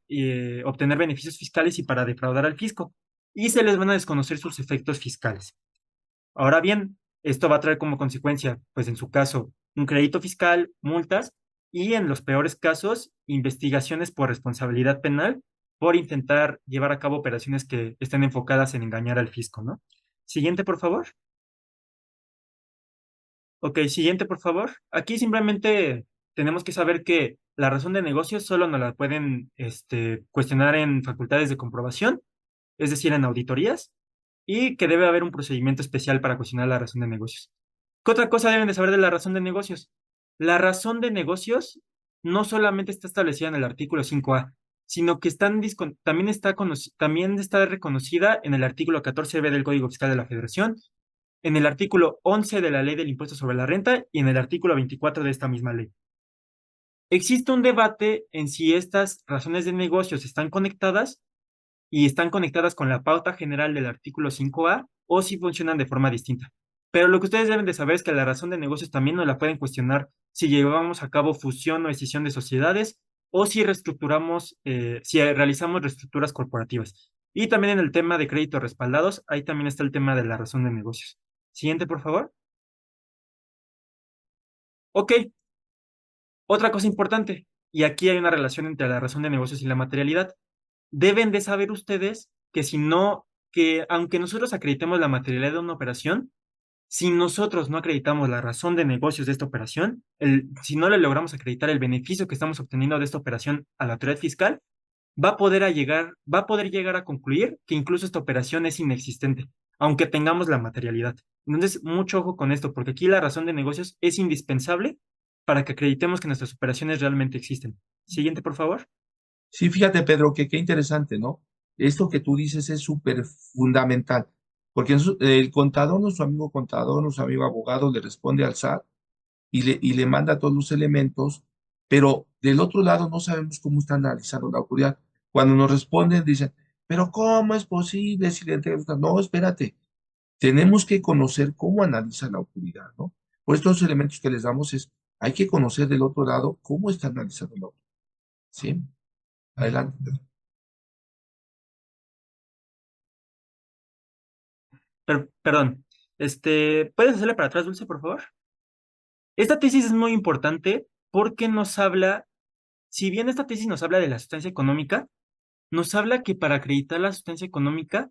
obtener beneficios fiscales y para defraudar al fisco. y se les van a desconocer sus efectos fiscales. Ahora bien, esto va a traer como consecuencia, pues en su caso, un crédito fiscal, multas y en los peores casos, investigaciones por responsabilidad penal por intentar llevar a cabo operaciones que estén enfocadas en engañar al fisco, ¿no? Siguiente, por favor. Ok, siguiente, por favor. Aquí simplemente tenemos que saber que la razón de negocio solo nos la pueden cuestionar en facultades de comprobación, es decir, en auditorías, y que debe haber un procedimiento especial para cuestionar la razón de negocios. ¿Qué otra cosa deben de saber de la razón de negocios? La razón de negocios no solamente está establecida en el artículo 5A, sino que también está reconocida en el artículo 14b del Código Fiscal de la Federación, en el artículo 11 de la Ley del Impuesto sobre la Renta y en el artículo 24 de esta misma ley. Existe un debate en si estas razones de negocios están conectadas y están conectadas con la pauta general del artículo 5A o si funcionan de forma distinta. Pero lo que ustedes deben de saber es que la razón de negocios también nos la pueden cuestionar si llevamos a cabo fusión o escisión de sociedades o si si realizamos reestructuras corporativas. Y también en el tema de créditos respaldados, ahí también está el tema de la razón de negocios. Siguiente, por favor. Ok, otra cosa importante, y aquí hay una relación entre la razón de negocios y la materialidad. Deben de saber ustedes que si no, que aunque nosotros acreditemos la materialidad de una operación, si nosotros no acreditamos la razón de negocios de esta operación, si no le logramos acreditar el beneficio que estamos obteniendo de esta operación a la autoridad fiscal, va a poder llegar a concluir que incluso esta operación es inexistente, aunque tengamos la materialidad. Entonces, mucho ojo con esto, porque aquí la razón de negocios es indispensable para que acreditemos que nuestras operaciones realmente existen. Siguiente, por favor. Sí, fíjate, Pedro, que qué interesante, ¿no? Esto que tú dices es súper fundamental, porque el contador, nuestro amigo contador, nuestro amigo abogado, le responde al SAT y le manda todos los elementos, pero del otro lado no sabemos cómo está analizando la autoridad. Cuando nos responden, dicen, pero ¿cómo es posible si le entregas? No, espérate, tenemos que conocer cómo analiza la autoridad, ¿no? Por estos elementos que les damos hay que conocer del otro lado cómo está analizando la autoridad, ¿sí? Adelante, Pedro. Perdón. ¿Puedes hacerle para atrás, Dulce, por favor? Esta tesis es muy importante porque nos habla, si bien esta tesis nos habla de la sustancia económica, nos habla que para acreditar la sustancia económica,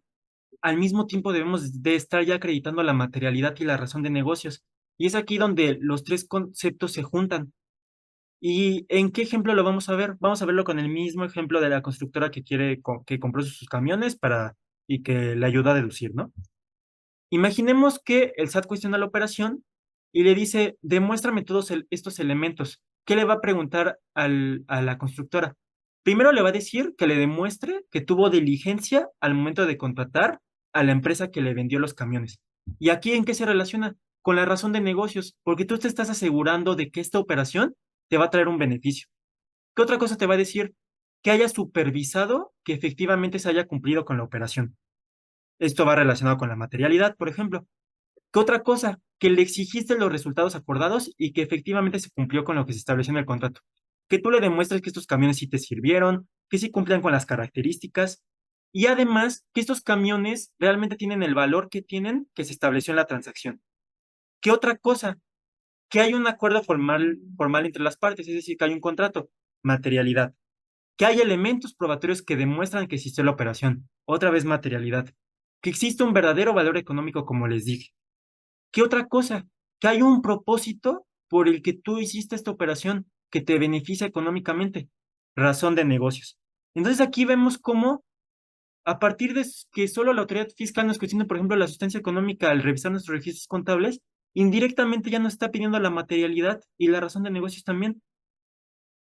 al mismo tiempo debemos de estar ya acreditando la materialidad y la razón de negocios. Y es aquí donde los tres conceptos se juntan. ¿Y en qué ejemplo lo vamos a ver? Vamos a verlo con el mismo ejemplo de la constructora que que compró sus camiones y que le ayuda a deducir, ¿no? Imaginemos que el SAT cuestiona la operación y le dice, demuéstrame todos estos elementos. ¿Qué le va a preguntar a la constructora? Primero le va a decir que le demuestre que tuvo diligencia al momento de contratar a la empresa que le vendió los camiones. ¿Y aquí en qué se relaciona? Con la razón de negocios, porque tú te estás asegurando de que esta operación te va a traer un beneficio. ¿Qué otra cosa te va a decir? Que haya supervisado que efectivamente se haya cumplido con la operación. Esto va relacionado con la materialidad, por ejemplo. ¿Qué otra cosa? Que le exigiste los resultados acordados y que efectivamente se cumplió con lo que se estableció en el contrato. Que tú le demuestres que estos camiones sí te sirvieron, que sí cumplían con las características y además que estos camiones realmente tienen el valor que tienen que se estableció en la transacción. ¿Qué otra cosa? Que hay un acuerdo formal entre las partes, es decir, que hay un contrato. Materialidad. Que hay elementos probatorios que demuestran que existió la operación. Otra vez materialidad. Que existe un verdadero valor económico, como les dije. ¿Qué otra cosa? Que hay un propósito por el que tú hiciste esta operación que te beneficia económicamente. Razón de negocios. Entonces aquí vemos cómo, a partir de que solo la autoridad fiscal nos cuestiona, por ejemplo, la sustancia económica al revisar nuestros registros contables, indirectamente ya nos está pidiendo la materialidad y la razón de negocios también.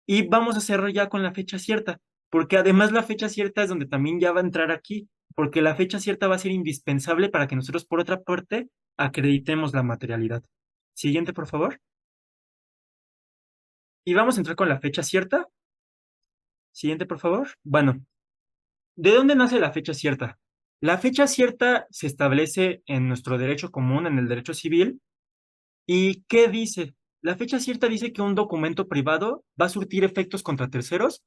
Y vamos a cerrar ya con la fecha cierta, porque además la fecha cierta es donde también ya va a entrar aquí, porque la fecha cierta va a ser indispensable para que nosotros, por otra parte, acreditemos la materialidad. Siguiente, por favor. Y vamos a entrar con la fecha cierta. Siguiente, por favor. Bueno, ¿de dónde nace la fecha cierta? La fecha cierta se establece en nuestro derecho común, en el derecho civil. ¿Y qué dice? La fecha cierta dice que un documento privado va a surtir efectos contra terceros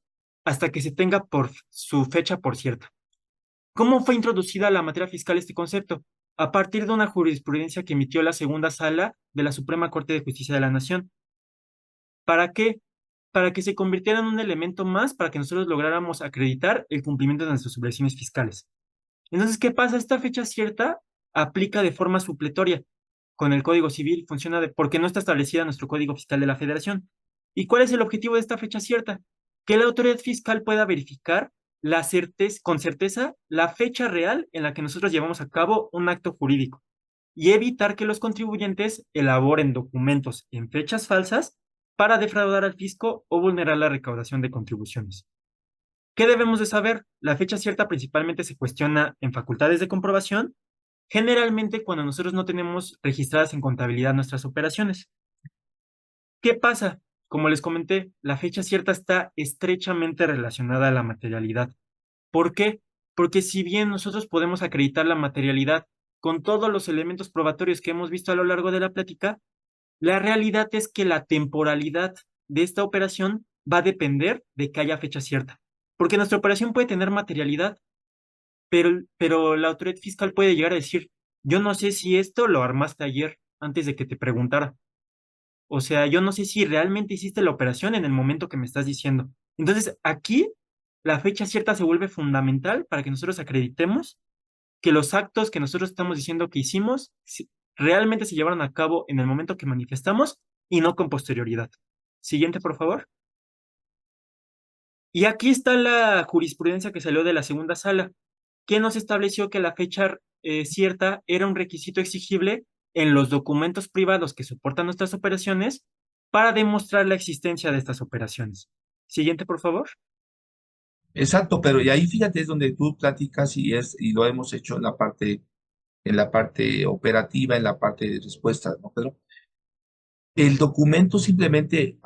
hasta que se tenga por su fecha por cierta. ¿Cómo fue introducida a la materia fiscal este concepto? A partir de una jurisprudencia que emitió la segunda sala de la Suprema Corte de Justicia de la Nación. ¿Para qué? Para que se convirtiera en un elemento más para que nosotros lográramos acreditar el cumplimiento de nuestras obligaciones fiscales. Entonces, ¿qué pasa? Esta fecha cierta aplica de forma supletoria con el Código Civil, porque no está establecida en nuestro Código Fiscal de la Federación. ¿Y cuál es el objetivo de esta fecha cierta? Que la autoridad fiscal pueda verificar con certeza la fecha real en la que nosotros llevamos a cabo un acto jurídico y evitar que los contribuyentes elaboren documentos en fechas falsas para defraudar al fisco o vulnerar la recaudación de contribuciones. ¿Qué debemos de saber? La fecha cierta principalmente se cuestiona en facultades de comprobación, generalmente cuando nosotros no tenemos registradas en contabilidad nuestras operaciones. ¿Qué pasa? Como les comenté, la fecha cierta está estrechamente relacionada a la materialidad. ¿Por qué? Porque si bien nosotros podemos acreditar la materialidad con todos los elementos probatorios que hemos visto a lo largo de la plática, la realidad es que la temporalidad de esta operación va a depender de que haya fecha cierta. Porque nuestra operación puede tener materialidad, pero la autoridad fiscal puede llegar a decir, yo no sé si esto lo armaste ayer antes de que te preguntara. O sea, yo no sé si realmente hiciste la operación en el momento que me estás diciendo. Entonces, aquí la fecha cierta se vuelve fundamental para que nosotros acreditemos que los actos que nosotros estamos diciendo que hicimos realmente se llevaron a cabo en el momento que manifestamos y no con posterioridad. Siguiente, por favor. Y aquí está la jurisprudencia que salió de la segunda sala, que nos estableció que la fecha cierta era un requisito exigible en los documentos privados que soportan nuestras operaciones para demostrar la existencia de estas operaciones. Siguiente, por favor. Exacto, pero y ahí fíjate es donde tú platicas y lo hemos hecho en la parte operativa, en la parte de respuesta, ¿no, Pedro? El documento simplemente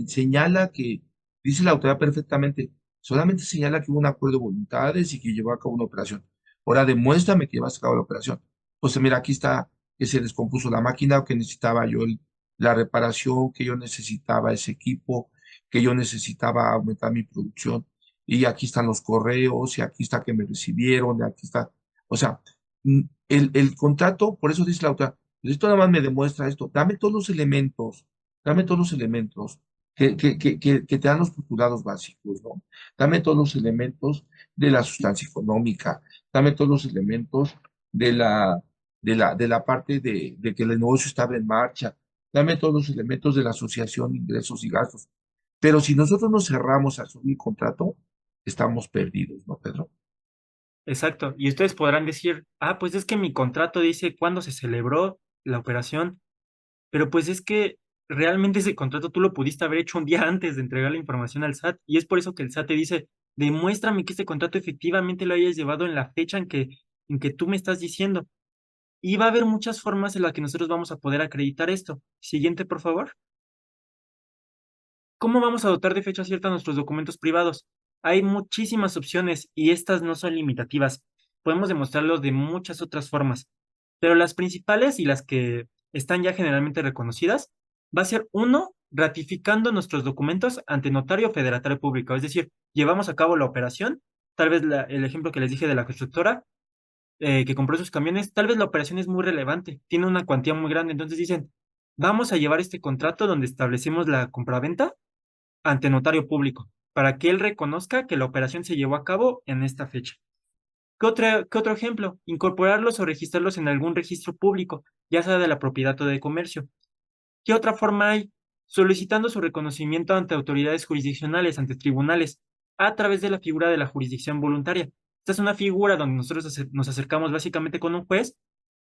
señala que, dice la autoridad perfectamente, solamente señala que hubo un acuerdo de voluntades y que llevó a cabo una operación. Ahora demuéstrame que llevaste a cabo la operación. Pues mira, aquí está que se descompuso la máquina o que necesitaba yo la reparación, que yo necesitaba ese equipo, que yo necesitaba aumentar mi producción. Y aquí están los correos, y aquí está que me recibieron, y aquí está. O sea, el contrato, por eso dice la autoridad, pues esto nada más me demuestra esto. Dame todos los elementos que te dan los postulados básicos, ¿no? Dame todos los elementos de la sustancia económica, dame todos los elementos de la parte de que el negocio estaba en marcha, dame todos los elementos de la asociación, ingresos y gastos. Pero si nosotros nos cerramos a subir el contrato, estamos perdidos, ¿no, Pedro? Exacto. Y ustedes podrán decir, pues es que mi contrato dice cuándo se celebró la operación, pero pues es que realmente ese contrato tú lo pudiste haber hecho un día antes de entregar la información al SAT y es por eso que el SAT te dice, demuéstrame que este contrato efectivamente lo hayas llevado en la fecha en que tú me estás diciendo. Y va a haber muchas formas en las que nosotros vamos a poder acreditar esto. Siguiente, por favor. ¿Cómo vamos a dotar de fecha cierta nuestros documentos privados? Hay muchísimas opciones y estas no son limitativas. Podemos demostrarlo de muchas otras formas, pero las principales y las que están ya generalmente reconocidas va a ser uno, ratificando nuestros documentos ante notario o federatario público. Es decir, llevamos a cabo la operación, tal vez el ejemplo que les dije de la constructora que compró sus camiones, tal vez la operación es muy relevante, tiene una cuantía muy grande, entonces dicen, vamos a llevar este contrato donde establecemos la compraventa ante notario público, para que él reconozca que la operación se llevó a cabo en esta fecha. ¿Qué otro ejemplo? Incorporarlos o registrarlos en algún registro público, ya sea de la propiedad o de comercio. ¿Qué otra forma hay? Solicitando su reconocimiento ante autoridades jurisdiccionales, ante tribunales, a través de la figura de la jurisdicción voluntaria. Esta es una figura donde nosotros nos acercamos básicamente con un juez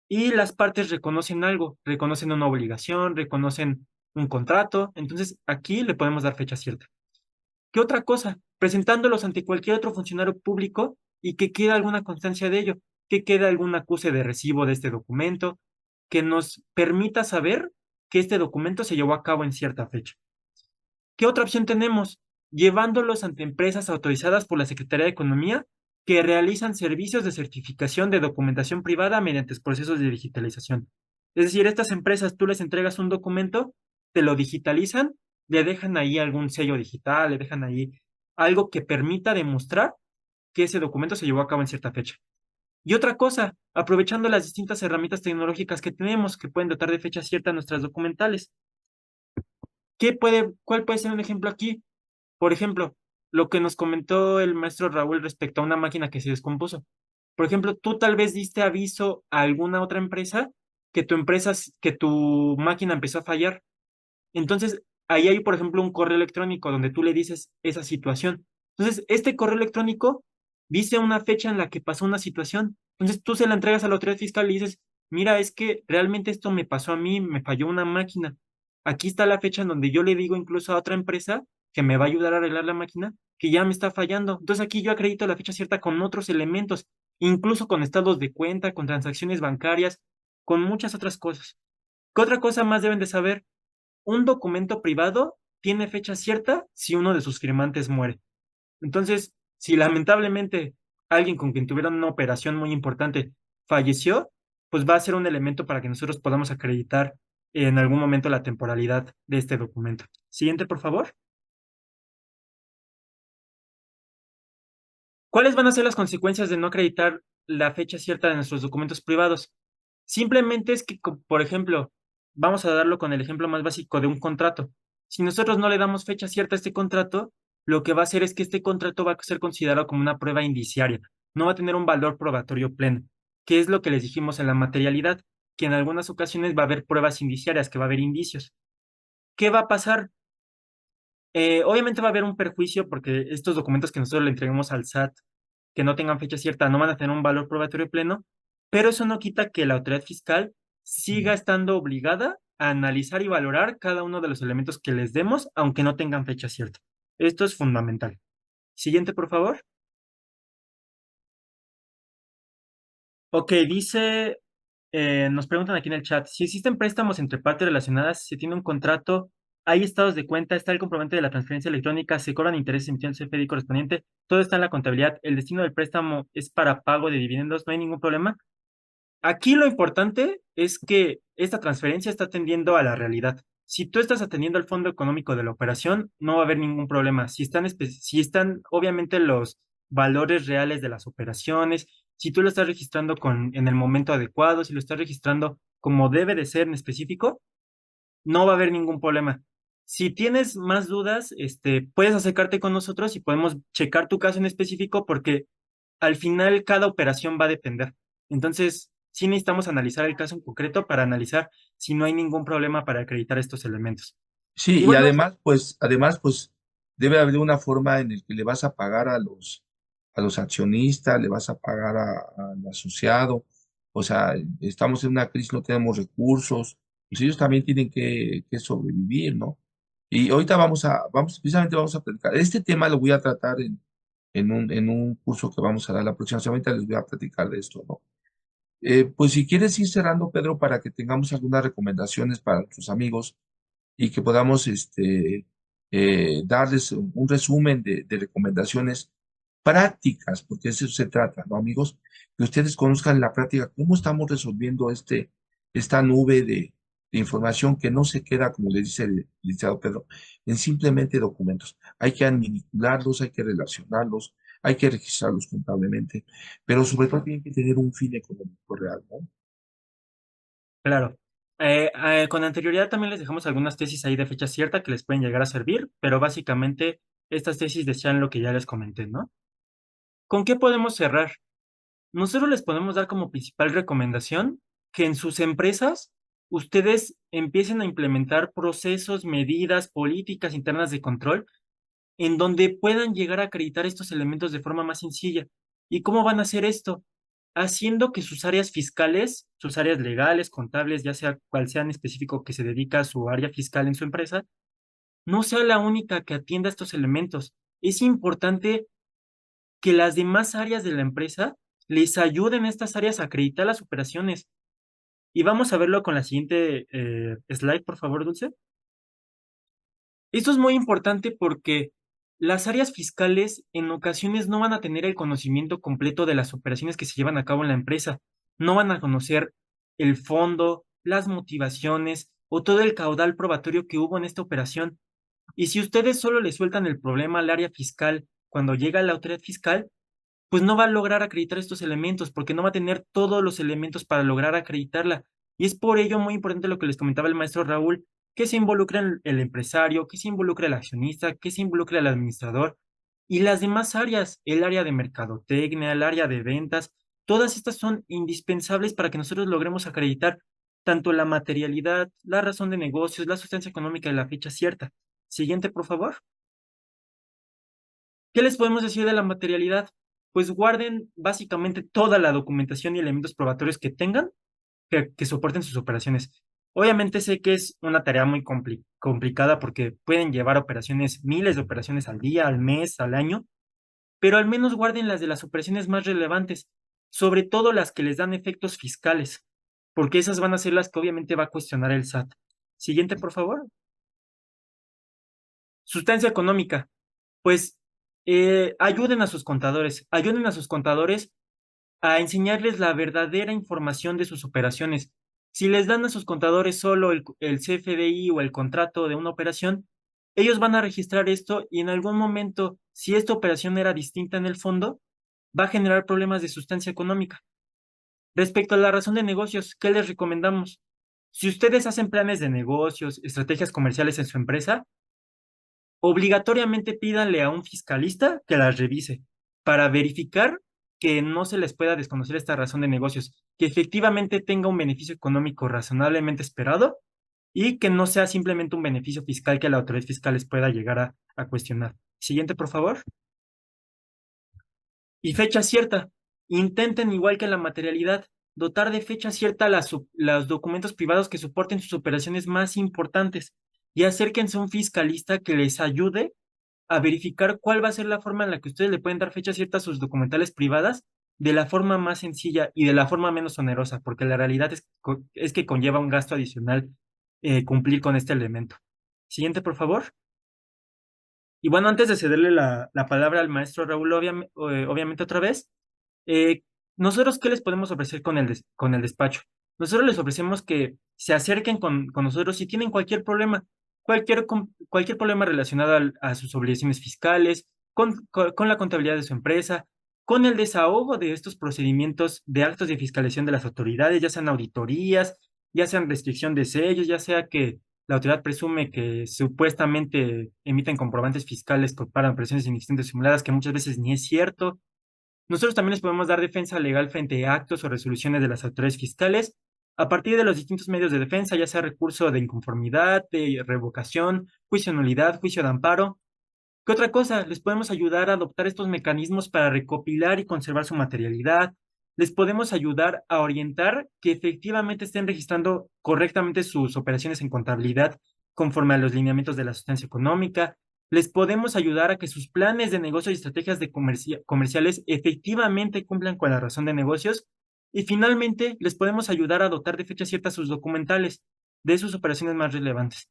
y las partes reconocen algo, reconocen una obligación, reconocen un contrato, entonces aquí le podemos dar fecha cierta. ¿Qué otra cosa? Presentándolos ante cualquier otro funcionario público y que quede alguna constancia de ello, que quede algún acuse de recibo de este documento, que nos permita saber que este documento se llevó a cabo en cierta fecha. ¿Qué otra opción tenemos? Llevándolos ante empresas autorizadas por la Secretaría de Economía que realizan servicios de certificación de documentación privada mediante procesos de digitalización. Es decir, estas empresas tú les entregas un documento, te lo digitalizan, le dejan ahí algún sello digital, le dejan ahí algo que permita demostrar que ese documento se llevó a cabo en cierta fecha. Y otra cosa, aprovechando las distintas herramientas tecnológicas que tenemos que pueden dotar de fecha cierta a nuestras documentales. ¿Cuál puede ser un ejemplo aquí? Por ejemplo, lo que nos comentó el maestro Raúl respecto a una máquina que se descompuso. Por ejemplo, tú tal vez diste aviso a alguna otra empresa que tu máquina empezó a fallar. Entonces, ahí hay, por ejemplo, un correo electrónico donde tú le dices esa situación. Entonces, este correo electrónico dice una fecha en la que pasó una situación. Entonces, tú se la entregas a la autoridad fiscal y dices, mira, es que realmente esto me pasó a mí, me falló una máquina. Aquí está la fecha en donde yo le digo incluso a otra empresa que me va a ayudar a arreglar la máquina, que ya me está fallando. Entonces, aquí yo acredito la fecha cierta con otros elementos, incluso con estados de cuenta, con transacciones bancarias, con muchas otras cosas. ¿Qué otra cosa más deben de saber? Un documento privado tiene fecha cierta si uno de sus firmantes muere. Entonces, si lamentablemente alguien con quien tuvieron una operación muy importante falleció, pues va a ser un elemento para que nosotros podamos acreditar en algún momento la temporalidad de este documento. Siguiente, por favor. ¿Cuáles van a ser las consecuencias de no acreditar la fecha cierta de nuestros documentos privados? Simplemente es que, por ejemplo, vamos a darlo con el ejemplo más básico de un contrato. Si nosotros no le damos fecha cierta a este contrato, lo que va a hacer es que este contrato va a ser considerado como una prueba indiciaria, no va a tener un valor probatorio pleno, que es lo que les dijimos en la materialidad, que en algunas ocasiones va a haber pruebas indiciarias, que va a haber indicios. ¿Qué va a pasar? Obviamente va a haber un perjuicio porque estos documentos que nosotros le entregamos al SAT, que no tengan fecha cierta, no van a tener un valor probatorio pleno, pero eso no quita que la autoridad fiscal siga estando obligada a analizar y valorar cada uno de los elementos que les demos, aunque no tengan fecha cierta. Esto es fundamental. Siguiente, por favor. Ok, dice, nos preguntan aquí en el chat, si existen préstamos entre partes relacionadas, se tiene un contrato, hay estados de cuenta, está el comprobante de la transferencia electrónica, se cobran intereses emitiendo CFDI correspondiente, todo está en la contabilidad, el destino del préstamo es para pago de dividendos, no hay ningún problema. Aquí lo importante es que esta transferencia está atendiendo a la realidad. Si tú estás atendiendo al fondo económico de la operación, no va a haber ningún problema. Si están obviamente los valores reales de las operaciones, si tú lo estás registrando en el momento adecuado, si lo estás registrando como debe de ser en específico, no va a haber ningún problema. Si tienes más dudas, puedes acercarte con nosotros y podemos checar tu caso en específico porque al final cada operación va a depender. Entonces, sí necesitamos analizar el caso en concreto para analizar si no hay ningún problema para acreditar estos elementos. Sí, Y y bueno, además, debe haber una forma en la que le vas a pagar a los accionistas, le vas a pagar al asociado. O sea, estamos en una crisis, no tenemos recursos, pues ellos también tienen que sobrevivir, ¿no? Y ahorita precisamente vamos a platicar. Este tema lo voy a tratar en un curso que vamos a dar la próxima semana, ahorita les voy a platicar de esto, ¿no? Pues si quieres ir cerrando, Pedro, para que tengamos algunas recomendaciones para nuestros amigos y que podamos darles un resumen de recomendaciones prácticas, porque de eso se trata, ¿no, amigos? Que ustedes conozcan en la práctica cómo estamos resolviendo esta nube de información que no se queda, como le dice el licenciado Pedro, en simplemente documentos. Hay que manipularlos, hay que relacionarlos, hay que registrarlos contablemente, pero sobre todo tienen que tener un fin económico real, ¿no? claro. Con anterioridad también les dejamos algunas tesis ahí de fecha cierta que les pueden llegar a servir, pero básicamente estas tesis decían lo que ya les comenté, ¿no? ¿Con qué podemos cerrar? Nosotros les podemos dar como principal recomendación que en sus empresas ustedes empiecen a implementar procesos, medidas, políticas internas de control en donde puedan llegar a acreditar estos elementos de forma más sencilla. ¿Y cómo van a hacer esto? Haciendo que sus áreas fiscales, sus áreas legales, contables, ya sea cual sea en específico que se dedica a su área fiscal en su empresa, no sea la única que atienda estos elementos. Es importante que las demás áreas de la empresa les ayuden a estas áreas a acreditar las operaciones. Y vamos a verlo con la siguiente slide, por favor, Dulce. Esto es muy importante porque las áreas fiscales en ocasiones no van a tener el conocimiento completo de las operaciones que se llevan a cabo en la empresa. No van a conocer el fondo, las motivaciones o todo el caudal probatorio que hubo en esta operación. Y si ustedes solo le sueltan el problema al área fiscal cuando llega la autoridad fiscal, pues no va a lograr acreditar estos elementos, porque no va a tener todos los elementos para lograr acreditarla. Y es por ello muy importante lo que les comentaba el maestro Raúl, que se involucre el empresario, que se involucre el accionista, que se involucre el administrador y las demás áreas, el área de mercadotecnia, el área de ventas. Todas estas son indispensables para que nosotros logremos acreditar tanto la materialidad, la razón de negocios, la sustancia económica y la fecha cierta. Siguiente, por favor. ¿Qué les podemos decir de la materialidad? Pues guarden básicamente toda la documentación y elementos probatorios que tengan que soporten sus operaciones. Obviamente sé que es una tarea muy complicada porque pueden llevar operaciones, miles de operaciones al día, al mes, al año, pero al menos guarden las de las operaciones más relevantes, sobre todo las que les dan efectos fiscales, porque esas van a ser las que obviamente va a cuestionar el SAT. Siguiente, por favor. Sustancia económica. Pues ayuden a sus contadores a enseñarles la verdadera información de sus operaciones. Si les dan a sus contadores solo el CFDI o el contrato de una operación, ellos van a registrar esto y en algún momento, si esta operación era distinta en el fondo, va a generar problemas de sustancia económica. Respecto a la razón de negocios, ¿qué les recomendamos? Si ustedes hacen planes de negocios, estrategias comerciales en su empresa, obligatoriamente pídanle a un fiscalista que las revise para verificar que no se les pueda desconocer esta razón de negocios, que efectivamente tenga un beneficio económico razonablemente esperado y que no sea simplemente un beneficio fiscal que la autoridad fiscal les pueda llegar a cuestionar. Siguiente, por favor. Y fecha cierta. Intenten, igual que en la materialidad, dotar de fecha cierta los documentos privados que soporten sus operaciones más importantes y acérquense a un fiscalista que les ayude a verificar cuál va a ser la forma en la que ustedes le pueden dar fecha cierta a sus documentales privadas de la forma más sencilla y de la forma menos onerosa, porque la realidad es que conlleva un gasto adicional cumplir con este elemento. Siguiente, por favor. Y bueno, antes de cederle la palabra al maestro Raúl, obviamente otra vez, eh, nosotros, ¿qué les podemos ofrecer con el despacho? Nosotros les ofrecemos que se acerquen con nosotros si tienen cualquier problema, cualquier problema relacionado a sus obligaciones fiscales, con la contabilidad de su empresa, con el desahogo de estos procedimientos de actos de fiscalización de las autoridades, ya sean auditorías, ya sean restricción de sellos, ya sea que la autoridad presume que supuestamente emiten comprobantes fiscales para operaciones inexistentes simuladas, que muchas veces ni es cierto. Nosotros también les podemos dar defensa legal frente a actos o resoluciones de las autoridades fiscales a partir de los distintos medios de defensa, ya sea recurso de inconformidad, de revocación, juicio de nulidad, juicio de amparo. ¿Qué otra cosa? Les podemos ayudar a adoptar estos mecanismos para recopilar y conservar su materialidad. Les podemos ayudar a orientar que efectivamente estén registrando correctamente sus operaciones en contabilidad conforme a los lineamientos de la sustancia económica. Les podemos ayudar a que sus planes de negocio y estrategias comerciales efectivamente cumplan con la razón de negocios. Y finalmente, les podemos ayudar a dotar de fecha cierta sus documentales de sus operaciones más relevantes.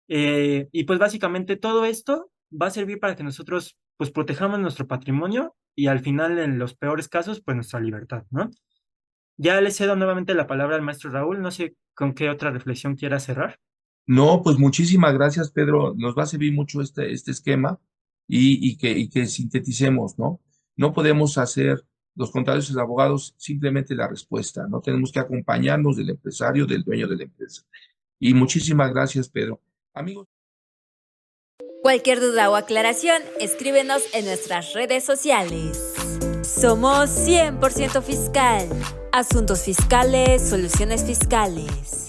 Y pues básicamente todo esto va a servir para que nosotros pues protejamos nuestro patrimonio y al final en los peores casos pues nuestra libertad, ¿no? Ya le cedo nuevamente la palabra al maestro Raúl, no sé con qué otra reflexión quiera cerrar. No, pues muchísimas gracias, Pedro. Nos va a servir mucho este esquema y que sinteticemos, ¿no? No podemos hacer los contadores y los abogados simplemente la respuesta, no tenemos que acompañarnos del empresario, del dueño de la empresa. Y muchísimas gracias, Pedro. Amigos. Cualquier duda o aclaración, escríbenos en nuestras redes sociales. Somos 100% Fiscal. Asuntos fiscales, soluciones fiscales.